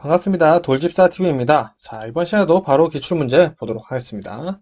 반갑습니다. 돌집사TV입니다. 자, 이번 시간에도 바로 기출문제 보도록 하겠습니다.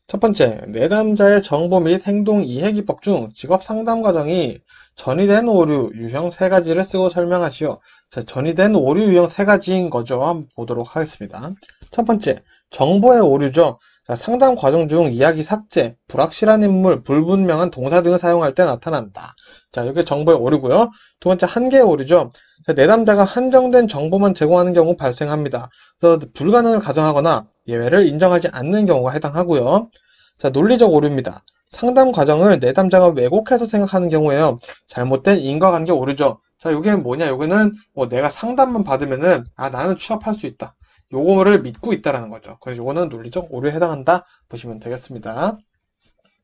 첫 번째, 내담자의 정보 및 행동 이해기법 중 직업 상담 과정이 전이된 오류, 유형 세 가지를 쓰고 설명하시오. 자, 전이된 오류, 유형 세 가지인 거죠. 한번 보도록 하겠습니다. 첫 번째, 정보의 오류죠. 자, 상담 과정 중 이야기 삭제, 불확실한 인물, 불분명한 동사 등을 사용할 때 나타난다. 자, 이게 정보의 오류고요. 두 번째, 한계의 오류죠. 내담자가 한정된 정보만 제공하는 경우 발생합니다. 그래서 불가능을 가정하거나 예외를 인정하지 않는 경우가 해당하고요. 자, 논리적 오류입니다. 상담 과정을 내담자가 왜곡해서 생각하는 경우에요. 잘못된 인과관계 오류죠. 자, 요게 뭐냐? 요거는 내가 상담만 받으면은 나는 취업할 수 있다. 요거를 믿고 있다라는 거죠. 그래서 요거는 논리적 오류에 해당한다 보시면 되겠습니다.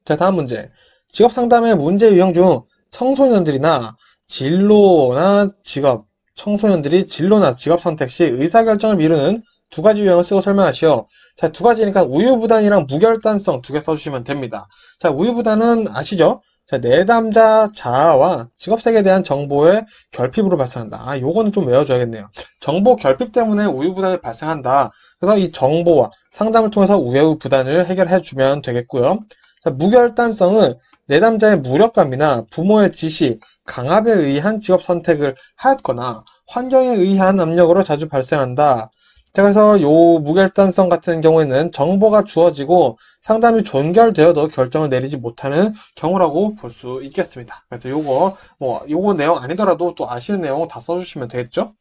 자, 다음 문제. 직업 상담의 문제 유형 중 청소년들이나 진로나 직업, 청소년들이 진로나 직업 선택 시 의사결정을 미루는 두 가지 유형을 쓰고 설명하시오. 자, 두 가지니까 우유부단이랑 무결단성 두 개 써주시면 됩니다. 자, 우유부단은 아시죠? 자, 내담자 자아와 직업색에 대한 정보의 결핍으로 발생한다. 요거는 좀 외워줘야겠네요. 정보 결핍 때문에 우유부단이 발생한다. 그래서 이 정보와 상담을 통해서 우유부단을 해결해주면 되겠고요. 자, 무결단성은 내담자의 무력감이나 부모의 지시, 강압에 의한 직업 선택을 하였거나 환경에 의한 압력으로 자주 발생한다. 자, 그래서 요 무결단성 같은 경우에는 정보가 주어지고 상담이 종결되어도 결정을 내리지 못하는 경우라고 볼 수 있겠습니다. 그래서 요거 내용 아니더라도 또 아시는 내용 다 써주시면 되겠죠?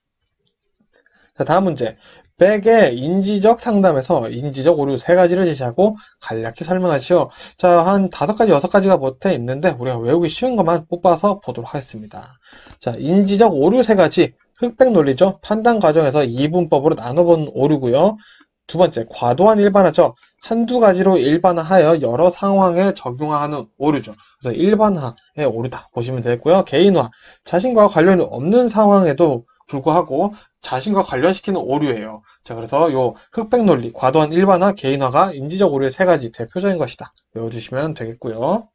자, 다음 문제. 백의 인지적 상담에서 인지적 오류 세 가지를 제시하고 간략히 설명하시오. 자, 한 5가지, 6가지가 못해 있는데 우리가 외우기 쉬운 것만 뽑아서 보도록 하겠습니다. 자, 인지적 오류 세 가지. 흑백 논리죠. 판단 과정에서 이분법으로 나눠본 오류고요. 두 번째, 과도한 일반화죠. 한두 가지로 일반화하여 여러 상황에 적용하는 오류죠. 그래서 일반화의 오류다 보시면 되겠고요. 개인화, 자신과 관련이 없는 상황에도 불구하고 자신과 관련시키는 오류예요. 자, 그래서 요 흑백 논리, 과도한 일반화, 개인화가 인지적 오류의 세 가지 대표적인 것이다. 외워주시면 되겠고요.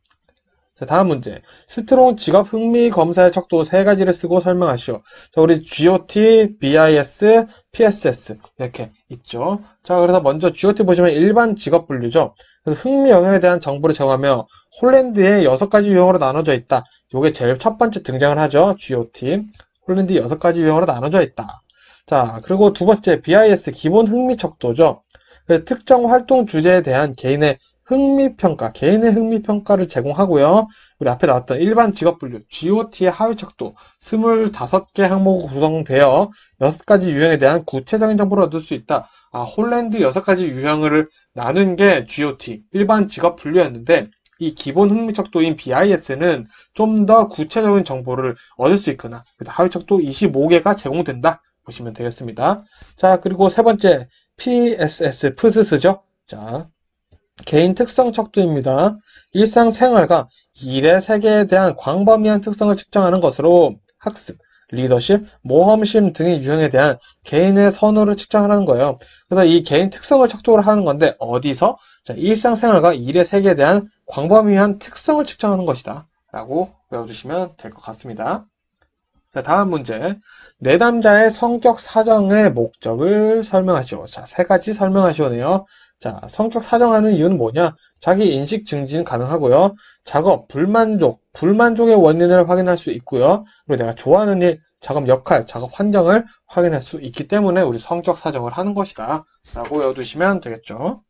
자, 다음 문제. 스트롱 직업 흥미 검사의 척도 세 가지를 쓰고 설명하시오. 자, 우리 GOT, BIS, PSS 이렇게 있죠. 자, 그래서 먼저 GOT 보시면 일반 직업 분류죠. 그래서 흥미 영역에 대한 정보를 제공하며 홀랜드의 6가지 유형으로 나눠져 있다. 요게 제일 첫 번째 등장을 하죠. GOT. 홀랜드 6가지 유형으로 나눠져 있다. 자, 그리고 두 번째 BIS 기본 흥미 척도죠. 특정 활동 주제에 대한 개인의 흥미평가, 개인의 흥미평가를 제공하고요. 우리 앞에 나왔던 일반 직업분류, GOT의 하위척도 25개 항목으로 구성되어 6가지 유형에 대한 구체적인 정보를 얻을 수 있다. 홀랜드 6가지 유형을 나눈 게 GOT, 일반 직업분류였는데 이 기본 흥미척도인 BIS는 좀 더 구체적인 정보를 얻을 수 있거나 하위척도 25개가 제공된다. 보시면 되겠습니다. 자, 그리고 세 번째 PSS, PSS죠. 자, 개인 특성 척도입니다. 일상생활과 일의 세계에 대한 광범위한 특성을 측정하는 것으로 학습, 리더십, 모험심 등의 유형에 대한 개인의 선호를 측정하는 거예요. 그래서 이 개인 특성을 척도를 하는 건데 어디서? 자, 일상생활과 일의 세계에 대한 광범위한 특성을 측정하는 것이다. 라고 외워주시면 될 것 같습니다. 자, 다음 문제. 내담자의 성격 사정의 목적을 설명하시오. 자, 세 가지 설명하시오네요. 자, 성격 사정하는 이유는 뭐냐? 자기 인식 증진 가능하고요. 작업, 불만족의 원인을 확인할 수 있고요. 그리고 내가 좋아하는 일, 작업 역할, 작업 환경을 확인할 수 있기 때문에 우리 성격 사정을 하는 것이다. 라고 외워두시면 되겠죠.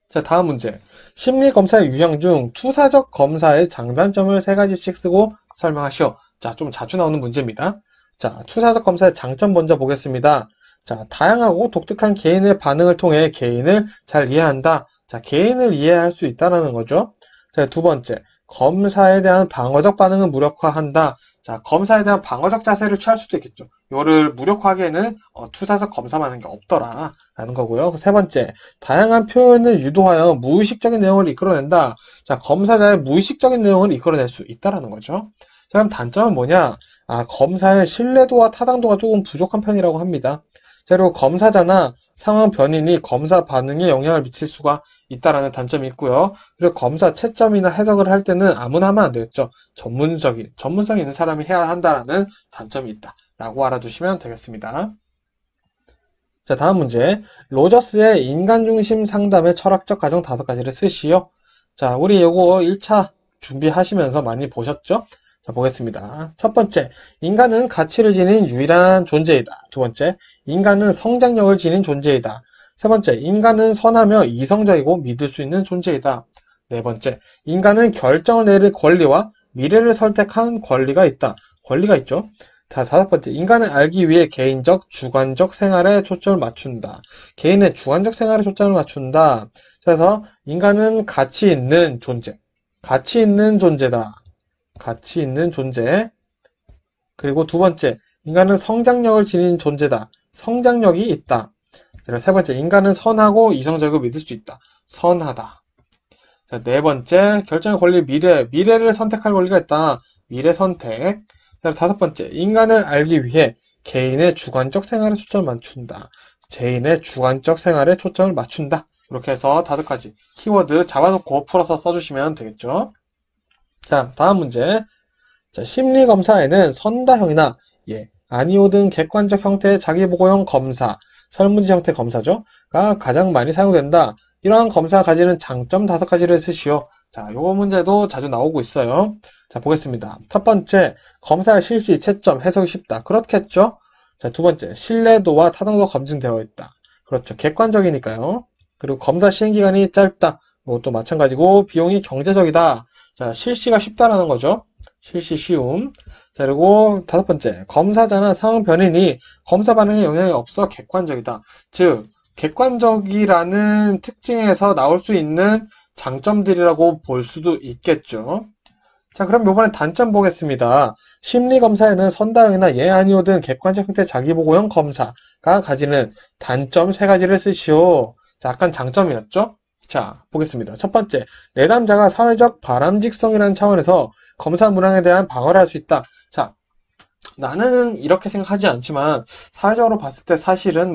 자, 다음 문제. 심리검사의 유형 중 투사적 검사의 장단점을 세 가지씩 쓰고 설명하시오. 자, 좀 자주 나오는 문제입니다. 자, 투사적 검사의 장점 먼저 보겠습니다. 자, 다양하고 독특한 개인의 반응을 통해 개인을 잘 이해한다. 자, 개인을 이해할 수 있다는 거죠. 자, 두 번째. 검사에 대한 방어적 반응을 무력화한다. 자, 검사에 대한 방어적 자세를 취할 수도 있겠죠. 이거를 무력화하기에는 투사적 검사만한 게 없더라. 라는 거고요. 세 번째. 다양한 표현을 유도하여 무의식적인 내용을 이끌어낸다. 자, 검사자의 무의식적인 내용을 이끌어낼 수 있다는 거죠. 자, 그럼 단점은 뭐냐? 검사의 신뢰도와 타당도가 조금 부족한 편이라고 합니다. 자, 그리고 검사자나 상황 변인이 검사 반응에 영향을 미칠 수가 있다라는 단점이 있고요. 그리고 검사 채점이나 해석을 할 때는 아무나 하면 안 되겠죠. 전문성이 있는 사람이 해야 한다라는 단점이 있다. 라고 알아두시면 되겠습니다. 자, 다음 문제. 로저스의 인간 중심 상담의 철학적 과정 5가지를 쓰시오. 자, 우리 요거 1차 준비하시면서 많이 보셨죠? 자, 보겠습니다. 첫 번째, 인간은 가치를 지닌 유일한 존재이다. 두 번째, 인간은 성장력을 지닌 존재이다. 세 번째, 인간은 선하며 이성적이고 믿을 수 있는 존재이다. 네 번째, 인간은 결정을 내릴 권리와 미래를 선택한 권리가 있다. 권리가 있죠? 자, 5번째, 인간을 알기 위해 개인적, 주관적 생활에 초점을 맞춘다. 개인의 주관적 생활에 초점을 맞춘다. 그래서 인간은 가치 있는 존재. 가치 있는 존재다. 가치 있는 존재. 그리고 두 번째, 인간은 성장력을 지닌 존재다. 성장력이 있다. 그리고 세 번째, 인간은 선하고 이성적이고 믿을 수 있다. 선하다. 자, 네 번째, 결정의 권리 미래를 선택할 권리가 있다. 미래 선택. 자, 다섯 번째, 인간을 알기 위해 개인의 주관적 생활에 초점을 맞춘다. 개인의 주관적 생활에 초점을 맞춘다. 이렇게 해서 5가지 키워드 잡아놓고 풀어서 써주시면 되겠죠. 자, 다음 문제. 자, 심리검사에는 선다형이나 아니오 등 객관적 형태의 자기보고형 검사, 설문지 형태 검사죠?가 가장 많이 사용된다. 이러한 검사가 가지는 장점 5가지를 쓰시오. 자, 요거 문제도 자주 나오고 있어요. 자, 보겠습니다. 첫 번째, 검사의 실시, 채점, 해석이 쉽다. 그렇겠죠? 자, 두 번째, 신뢰도와 타당도가 검증되어 있다. 그렇죠. 객관적이니까요. 그리고 검사 시행기간이 짧다. 이것도 마찬가지고, 비용이 경제적이다. 자, 실시가 쉽다라는 거죠. 실시 쉬움. 자, 그리고 5번째, 검사자나 상황 변인이 검사 반응에 영향이 없어 객관적이다. 즉, 객관적이라는 특징에서 나올 수 있는 장점들이라고 볼 수도 있겠죠. 자, 그럼 이번에 단점 보겠습니다. 심리검사에는 선다형이나 아니오 등 객관적 형태 자기보고형 검사가 가지는 단점 3가지를 쓰시오. 자, 약간 장점이었죠? 자, 보겠습니다. 첫 번째, 내담자가 사회적 바람직성이라는 차원에서 검사 문항에 대한 방어를 할 수 있다. 자, 나는 이렇게 생각하지 않지만 사회적으로 봤을 때 사실은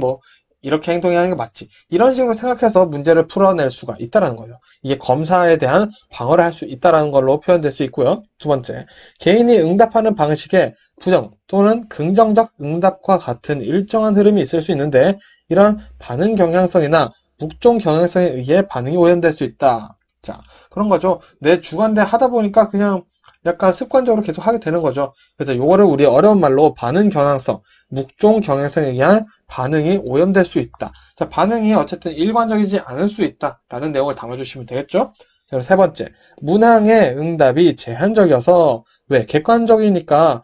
이렇게 행동하는 게 맞지. 이런 식으로 생각해서 문제를 풀어낼 수가 있다는 거죠. 이게 검사에 대한 방어를 할 수 있다는 걸로 표현될 수 있고요. 두 번째, 개인이 응답하는 방식에 부정 또는 긍정적 응답과 같은 일정한 흐름이 있을 수 있는데 이런 반응 경향성이나 묵종 경향성에 의해 반응이 오염될 수 있다. 자, 그런 거죠. 내 주관대 하다 보니까 그냥 약간 습관적으로 계속 하게 되는 거죠. 그래서 요거를 우리 어려운 말로 반응 경향성, 묵종 경향성에 의한 반응이 오염될 수 있다. 자, 반응이 어쨌든 일관적이지 않을 수 있다라는 내용을 담아주시면 되겠죠? 자, 세 번째, 문항의 응답이 제한적이어서 왜? 객관성이니까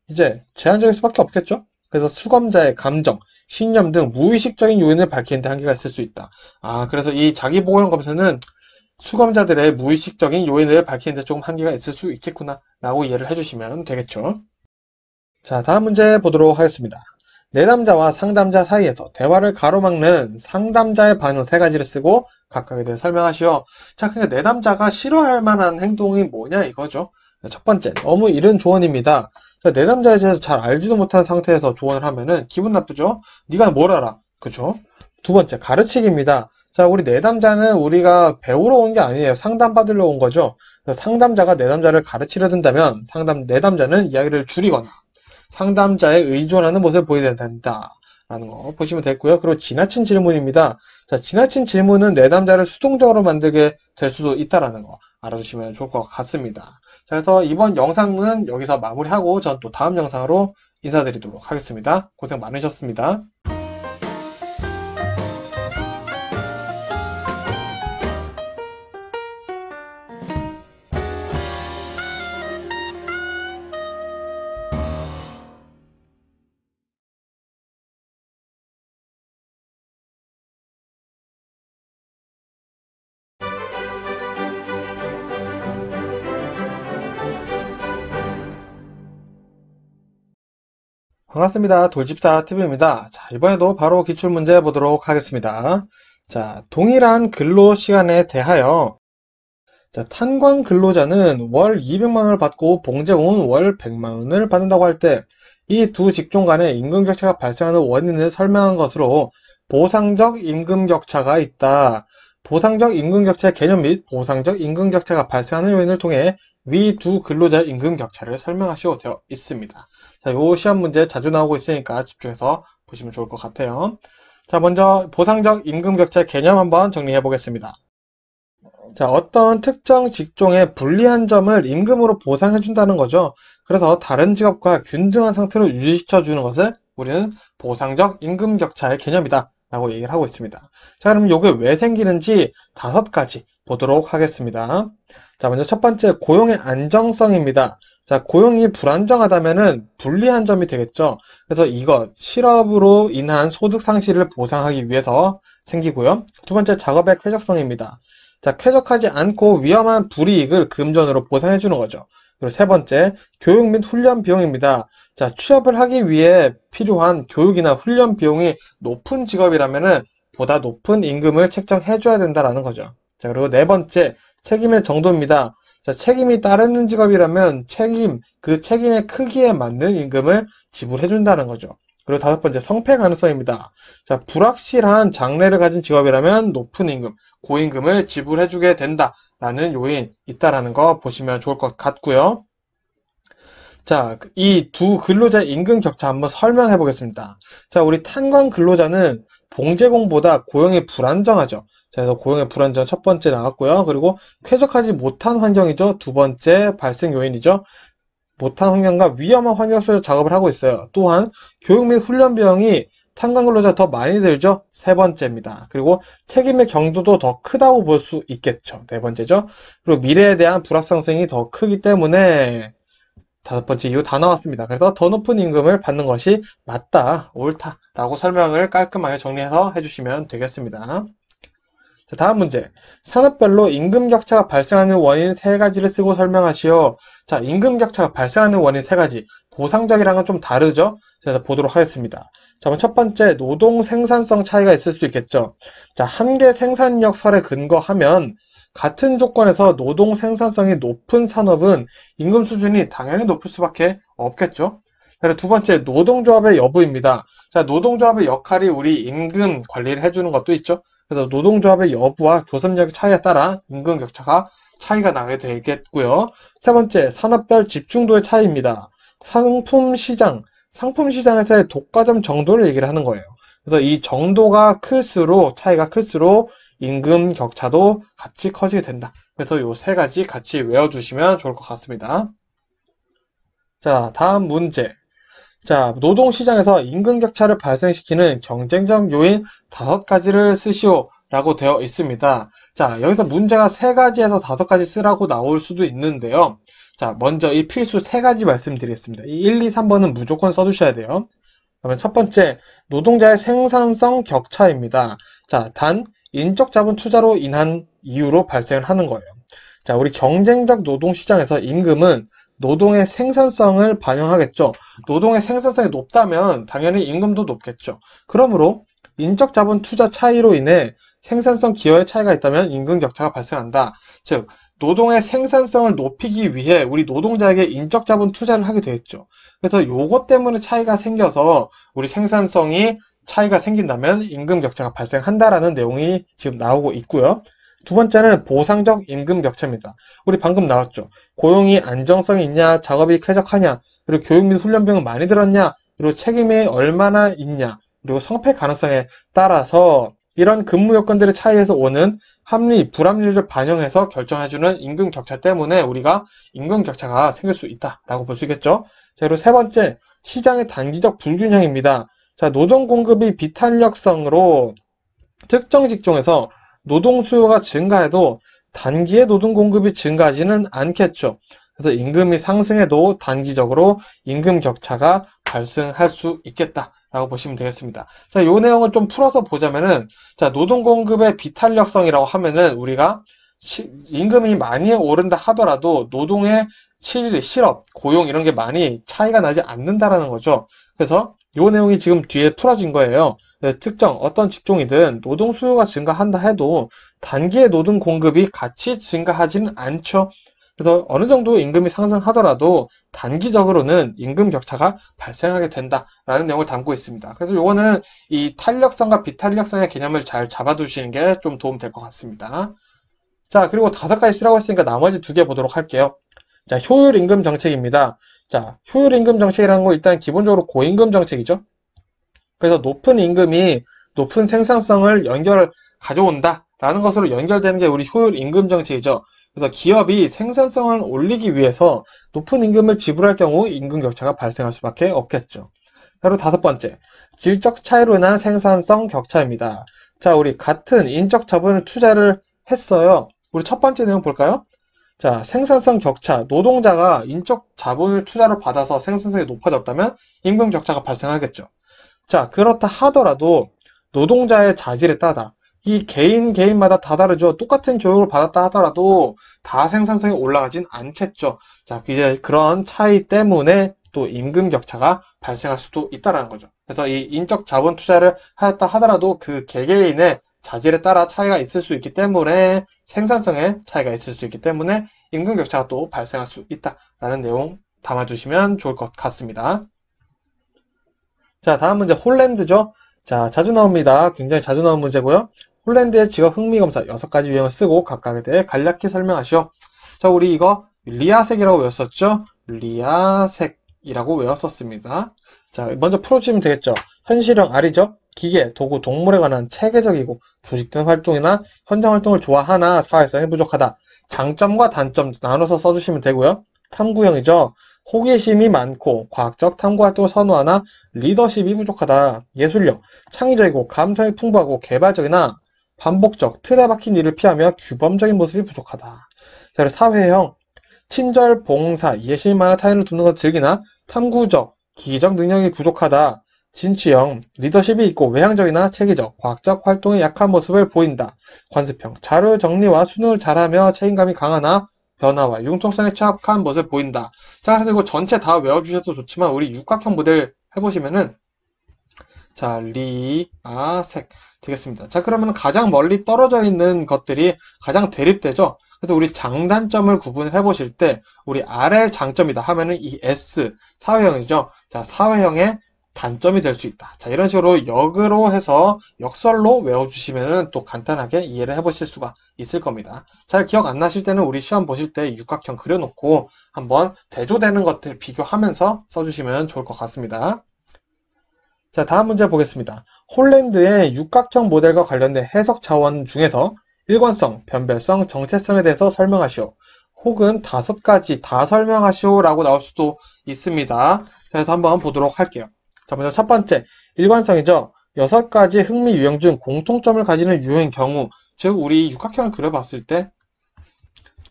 이제 제한적일 수밖에 없겠죠? 그래서 수검자의 감정, 신념 등 무의식적인 요인을 밝히는 데 한계가 있을 수 있다. 아, 그래서 이 자기보고형 검사는 수검자들의 무의식적인 요인을 밝히는 데 조금 한계가 있을 수 있겠구나 라고 이해를 해주시면 되겠죠. 자, 다음 문제 보도록 하겠습니다. 내담자와 상담자 사이에서 대화를 가로막는 상담자의 반응 3가지를 쓰고 각각에 대해 설명하시오. 자, 그러니까 내담자가 싫어할 만한 행동이 뭐냐 이거죠. 첫 번째, 너무 이른 조언입니다. 자, 내담자에 대해서 잘 알지도 못한 상태에서 조언을 하면은 기분 나쁘죠? 네가 뭘 알아? 그죠? 두 번째, 가르치기입니다. 자, 우리 내담자는 우리가 배우러 온 게 아니에요. 상담받으러 온 거죠. 상담자가 내담자를 가르치려 든다면 내담자는 이야기를 줄이거나 상담자에 의존하는 모습을 보여야 된다. 라는 거 보시면 됐고요. 그리고 지나친 질문입니다. 자, 지나친 질문은 내담자를 수동적으로 만들게 될 수도 있다라는 거 알아두시면 좋을 것 같습니다. 자, 그래서 이번 영상은 여기서 마무리하고 전 또 다음 영상으로 인사드리도록 하겠습니다. 고생 많으셨습니다. 반갑습니다. 돌집사 TV입니다. 자, 이번에도 바로 기출문제 보도록 하겠습니다. 자, 동일한 근로 시간에 대하여 자, 탄광 근로자는 월 200만원을 받고 봉제공은 월 100만원을 받는다고 할 때 이 두 직종 간의 임금 격차가 발생하는 원인을 설명한 것으로 보상적 임금 격차가 있다. 보상적 임금 격차의 개념 및 보상적 임금 격차가 발생하는 요인을 통해 위 두 근로자의 임금 격차를 설명하시오 되어 있습니다. 자, 요 시험 문제 자주 나오고 있으니까 집중해서 보시면 보시면 좋을 것 같아요. 자, 먼저 보상적 임금 격차 개념 한번 정리해 보겠습니다. 자, 어떤 특정 직종의 불리한 점을 임금으로 보상해 준다는 거죠. 그래서 다른 직업과 균등한 상태로 유지시켜 주는 것을 우리는 보상적 임금 격차의 개념이다 라고 얘기를 하고 있습니다. 자, 그럼 이게 왜 생기는지 5가지 보도록 하겠습니다. 자, 먼저 첫 번째, 고용의 안정성입니다. 자, 고용이 불안정하다면은 불리한 점이 되겠죠. 그래서 이것, 실업으로 인한 소득 상실을 보상하기 위해서 생기고요. 두 번째, 작업의 쾌적성입니다. 자, 쾌적하지 않고 위험한 불이익을 금전으로 보상해 주는 거죠. 그리고 세 번째, 교육 및 훈련 비용입니다. 자, 취업을 하기 위해 필요한 교육이나 훈련 비용이 높은 직업이라면은 보다 높은 임금을 책정해 줘야 된다라는 거죠. 자, 그리고 네 번째, 책임의 정도입니다. 자, 책임이 따르는 직업이라면 그 책임의 크기에 맞는 임금을 지불해 준다는 거죠. 그리고 다섯 번째, 성패 가능성입니다. 자, 불확실한 장래를 가진 직업이라면 높은 임금, 고임금을 지불해주게 된다라는 요인이 있다라는 거 보시면 좋을 것 같고요. 자, 이 두 근로자의 임금 격차 한번 설명해 보겠습니다. 자, 우리 탄광 근로자는 봉제공보다 고용이 불안정하죠. 자, 그래서 고용의 불안정 첫 번째 나왔고요. 그리고 쾌적하지 못한 환경이죠. 두 번째 발생 요인이죠. 못한 환경과 위험한 환경 속에서 작업을 하고 있어요. 또한 교육 및 훈련 비용이 탄광 근로자 더 많이 들죠. 세 번째입니다. 그리고 책임의 경도도 더 크다고 볼 수 있겠죠. 네 번째죠. 그리고 미래에 대한 불확실성이 더 크기 때문에 다섯 번째 이유 다 나왔습니다. 그래서 더 높은 임금을 받는 것이 맞다, 옳다라고 설명을 깔끔하게 정리해서 해주시면 되겠습니다. 자, 다음 문제. 산업별로 임금 격차가 발생하는 원인 3가지를 쓰고 설명하시오. 자, 임금 격차가 발생하는 원인 3가지. 보상적이랑은 좀 다르죠? 그래서 보도록 하겠습니다. 자, 첫 번째, 노동 생산성 차이가 있을 수 있겠죠. 자, 한계 생산력 설에 근거하면 같은 조건에서 노동 생산성이 높은 산업은 임금 수준이 당연히 높을 수밖에 없겠죠. 그리고 두 번째, 노동조합의 여부입니다. 자, 노동조합의 역할이 우리 임금 관리를 해주는 것도 있죠. 그래서 노동조합의 여부와 교섭력의 차이에 따라 임금 격차가 차이가 나게 되겠고요. 세 번째, 산업별 집중도의 차이입니다. 상품 시장에서의 독과점 정도를 얘기를 하는 거예요. 그래서 이 정도가 차이가 클수록 임금 격차도 같이 커지게 된다. 그래서 이 3가지 같이 외워두시면 좋을 것 같습니다. 자, 다음 문제. 자, 노동시장에서 임금 격차를 발생시키는 경쟁적 요인 5가지를 쓰시오 라고 되어 있습니다. 자, 여기서 문제가 3가지에서 5가지 쓰라고 나올 수도 있는데요. 자, 먼저 이 필수 3가지 말씀드리겠습니다. 이 1, 2, 3번은 무조건 써주셔야 돼요. 그러면 첫 번째, 노동자의 생산성 격차입니다. 자, 단 인적 자본 투자로 인한 이유로 발생을 하는 거예요. 자, 우리 경쟁적 노동시장에서 임금은 노동의 생산성을 반영하겠죠. 노동의 생산성이 높다면 당연히 임금도 높겠죠. 그러므로 인적 자본 투자 차이로 인해 생산성 기여의 차이가 있다면 임금 격차가 발생한다. 즉, 노동의 생산성을 높이기 위해 우리 노동자에게 인적 자본 투자를 하게 되겠죠. 그래서 요것 때문에 차이가 생겨서 우리 생산성이 차이가 생긴다면 임금 격차가 발생한다라는 내용이 지금 나오고 있고요. 두 번째는 보상적 임금 격차입니다. 우리 방금 나왔죠. 고용이 안정성이 있냐, 작업이 쾌적하냐, 그리고 교육 및 훈련 비용은 많이 들었냐, 그리고 책임이 얼마나 있냐, 그리고 성패 가능성에 따라서 이런 근무 요건들의 차이에서 오는 합리, 불합리를 반영해서 결정해주는 임금 격차 때문에 우리가 임금 격차가 생길 수 있다라고 볼 수 있겠죠. 자, 그리고 세 번째, 시장의 단기적 불균형입니다. 자, 노동 공급이 비탄력성으로 특정 직종에서 노동 수요가 증가해도 단기에 노동 공급이 증가하지는 않겠죠. 그래서 임금이 상승해도 단기적으로 임금 격차가 발생할 수 있겠다라고 보시면 되겠습니다. 자, 이 내용을 좀 풀어서 보자면은, 자, 노동 공급의 비탄력성이라고 하면은 우리가 임금이 많이 오른다 하더라도 노동의 실업, 고용 이런 게 많이 차이가 나지 않는다라는 거죠. 그래서 이 내용이 지금 뒤에 풀어진 거예요. 특정 어떤 직종이든 노동 수요가 증가한다 해도 단기의 노동 공급이 같이 증가하지는 않죠. 그래서 어느 정도 임금이 상승하더라도 단기적으로는 임금 격차가 발생하게 된다라는 내용을 담고 있습니다. 그래서 이거는 이 탄력성과 비탄력성의 개념을 잘 잡아두시는 게 좀 도움 될 것 같습니다. 자, 그리고 5가지 쓰라고 했으니까 나머지 2개 보도록 할게요. 자, 효율 임금 정책입니다. 자, 효율 임금 정책이라는 거 일단 기본적으로 고임금 정책이죠. 그래서 높은 임금이 높은 생산성을 가져온다 라는 것으로 연결되는 게 우리 효율 임금 정책이죠. 그래서 기업이 생산성을 올리기 위해서 높은 임금을 지불할 경우 임금 격차가 발생할 수밖에 없겠죠. 그리고 다섯 번째, 질적 차이로 인한 생산성 격차입니다. 자, 우리 같은 인적 자본을 투자를 했어요. 우리 첫 번째 내용 볼까요? 자, 생산성 격차, 노동자가 인적 자본을 투자로 받아서 생산성이 높아졌다면 임금 격차가 발생하겠죠. 자, 그렇다 하더라도 노동자의 자질에 따라 이 개인마다 다 다르죠. 똑같은 교육을 받았다 하더라도 다 생산성이 올라가진 않겠죠. 자, 이제 그런 차이 때문에 또 임금 격차가 발생할 수도 있다는 거죠. 그래서 이 인적 자본 투자를 하였다 하더라도 그 개개인의 자질에 따라 차이가 있을 수 있기 때문에 생산성에 차이가 있을 수 있기 때문에 임금 격차가 또 발생할 수 있다라는 내용 담아주시면 좋을 것 같습니다. 자, 다음 문제 홀랜드죠. 자, 자주 나옵니다. 굉장히 자주 나온 문제고요. 홀랜드의 직업 흥미검사 6가지 유형을 쓰고 각각에 대해 간략히 설명하시오. 자, 우리 이거 리아색이라고 외웠었죠? 리아색이라고 외웠었습니다. 자, 먼저 풀어주시면 되겠죠. 현실형 R이죠. 기계, 도구, 동물에 관한 체계적이고 조직된 활동이나 현장 활동을 좋아하나 사회성이 부족하다. 장점과 단점 나눠서 써주시면 되고요. 탐구형이죠. 호기심이 많고 과학적 탐구 활동을 선호하나 리더십이 부족하다. 예술형, 창의적이고 감성이 풍부하고 개발적이나 반복적, 틀에 박힌 일을 피하며 규범적인 모습이 부족하다. 자, 그리고 사회형, 친절, 봉사, 이해심이 많아 타인을 돕는 것을 즐기나 탐구적, 기기적 능력이 부족하다. 진취형, 리더십이 있고 외향적이나 체계적, 과학적 활동에 약한 모습을 보인다. 관습형, 자료 정리와 수능을 잘하며 책임감이 강하나 변화와 융통성에 취약한 모습을 보인다. 자, 그래서 이거 전체 다 외워주셔도 좋지만 우리 육각형 모델 해보시면은 자, 리아색 되겠습니다. 자, 그러면 가장 멀리 떨어져 있는 것들이 가장 대립되죠. 그래서 우리 장단점을 구분해 보실 때 우리 아래 장점이다 하면은 이 S 사회형이죠. 자, 사회형의 단점이 될 수 있다. 자, 이런 식으로 역으로 해서 역설로 외워주시면은 또 간단하게 이해를 해보실 수가 있을 겁니다. 잘 기억 안 나실 때는 우리 시험 보실 때 육각형 그려놓고 한번 대조되는 것들 비교하면서 써주시면 좋을 것 같습니다. 자, 다음 문제 보겠습니다. 홀랜드의 육각형 모델과 관련된 해석 차원 중에서 일관성, 변별성, 정체성에 대해서 설명하시오. 혹은 5가지 다 설명하시오 라고 나올 수도 있습니다. 자, 그래서 한번 보도록 할게요. 자, 먼저 첫 번째, 일관성이죠. 6가지 흥미 유형 중 공통점을 가지는 유형인 경우, 즉 우리 육각형을 그려봤을 때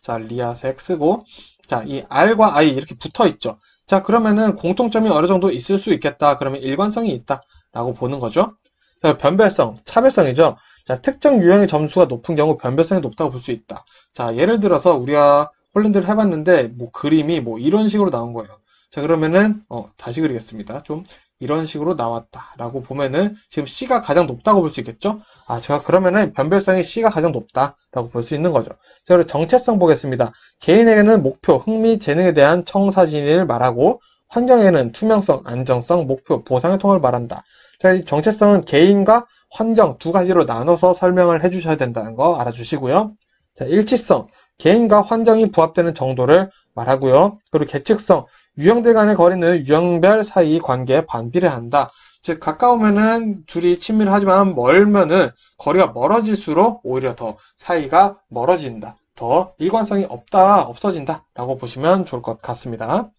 자, 리아색 쓰고 자, 이 R과 I 이렇게 붙어 있죠. 자, 그러면은 공통점이 어느 정도 있을 수 있겠다. 그러면 일관성이 있다 라고 보는 거죠. 자, 변별성, 차별성이죠. 자, 특정 유형의 점수가 높은 경우 변별성이 높다고 볼 수 있다. 자, 예를 들어서 우리가 홀랜드를 해봤는데 뭐 그림이 뭐 이런 식으로 나온 거예요. 자, 그러면은 다시 그리겠습니다. 좀 이런 식으로 나왔다 라고 보면은 지금 C가 가장 높다고 볼 수 있겠죠. 아, 제가 그러면은 변별성이 C가 가장 높다 라고 볼 수 있는 거죠. 자, 그리고 정체성 보겠습니다. 개인에게는 목표, 흥미, 재능에 대한 청사진을 말하고 환경에는 투명성, 안정성, 목표, 보상의 통을 말한다. 자, 이 정체성은 개인과 환경 2가지로 나눠서 설명을 해주셔야 된다는 거 알아주시고요. 자, 일치성, 개인과 환경이 부합되는 정도를 말하고요. 그리고 계측성, 유형들 간의 거리는 유형별 사이 관계에 반비례한다. 즉 가까우면은 둘이 친밀하지만 멀면은 거리가 멀어질수록 오히려 더 사이가 멀어진다. 더 일관성이 없어진다 라고 보시면 좋을 것 같습니다.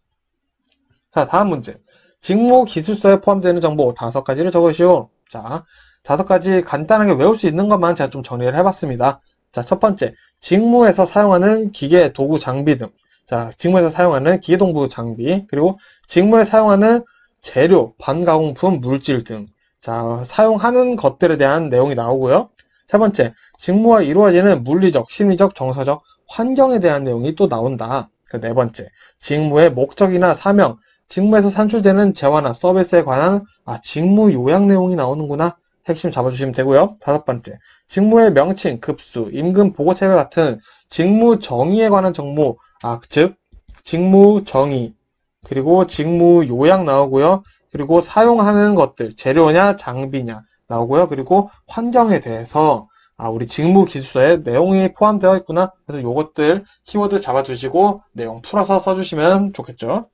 자, 다음 문제. 직무 기술서에 포함되는 정보 5가지를 적으시오. 자, 5가지 간단하게 외울 수 있는 것만 제가 좀 정리를 해봤습니다. 자, 첫 번째, 직무에서 사용하는 기계, 도구, 장비 등. 자, 직무에서 사용하는 기계, 도구, 장비, 그리고 직무에 사용하는 재료, 반가공품, 물질 등. 자, 사용하는 것들에 대한 내용이 나오고요. 세 번째, 직무가 이루어지는 물리적, 심리적, 정서적, 환경에 대한 내용이 또 나온다. 그 네 번째, 직무의 목적이나 사명, 직무에서 산출되는 재화나 서비스에 관한 직무 요약 내용이 나오는구나. 핵심 잡아주시면 되고요. 5번째, 직무의 명칭, 급수, 임금 보고체계 같은 직무 정의에 관한 정보, 즉 직무 정의, 그리고 직무 요약 나오고요. 그리고 사용하는 것들, 재료냐 장비냐 나오고요. 그리고 환경에 대해서 우리 직무 기술서에 내용이 포함되어 있구나. 그래서 요것들 키워드 잡아주시고 내용 풀어서 써주시면 좋겠죠.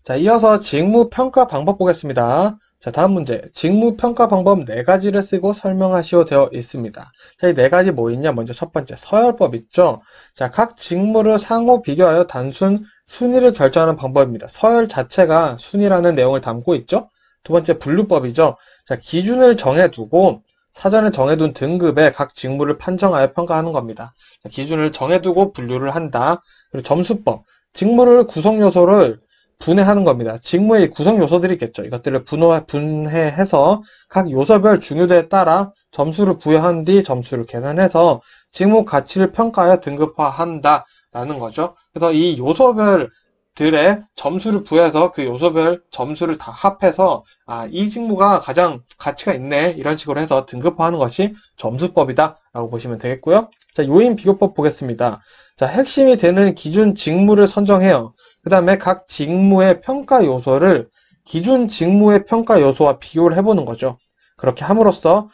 자, 이어서 직무 평가 방법 보겠습니다. 자, 다음 문제. 직무 평가 방법 4가지를 쓰고 설명하시오 되어 있습니다. 자, 이 4가지 뭐 있냐? 먼저 첫 번째, 서열법 있죠? 자, 각 직무를 상호 비교하여 단순 순위를 결정하는 방법입니다. 서열 자체가 순위라는 내용을 담고 있죠? 두 번째, 분류법이죠? 자, 기준을 정해두고 사전에 정해둔 등급에 각 직무를 판정하여 평가하는 겁니다. 자, 기준을 정해두고 분류를 한다. 그리고 점수법. 직무를 구성 요소를 분해하는 겁니다. 직무의 구성 요소들이 있겠죠. 이것들을 분해해서 각 요소별 중요도에 따라 점수를 부여한 뒤 점수를 계산해서 직무 가치를 평가하여 등급화한다 라는 거죠. 그래서 이 요소별들의 점수를 부여해서 그 요소별 점수를 다 합해서 이 직무가 가장 가치가 있네 이런 식으로 해서 등급화하는 것이 점수법이다 라고 보시면 되겠고요. 자, 요인 비교법 보겠습니다. 자, 핵심이 되는 기준 직무를 선정해요. 그 다음에 각 직무의 평가 요소를 기준 직무의 평가 요소와 비교를 해보는 거죠. 그렇게 함으로써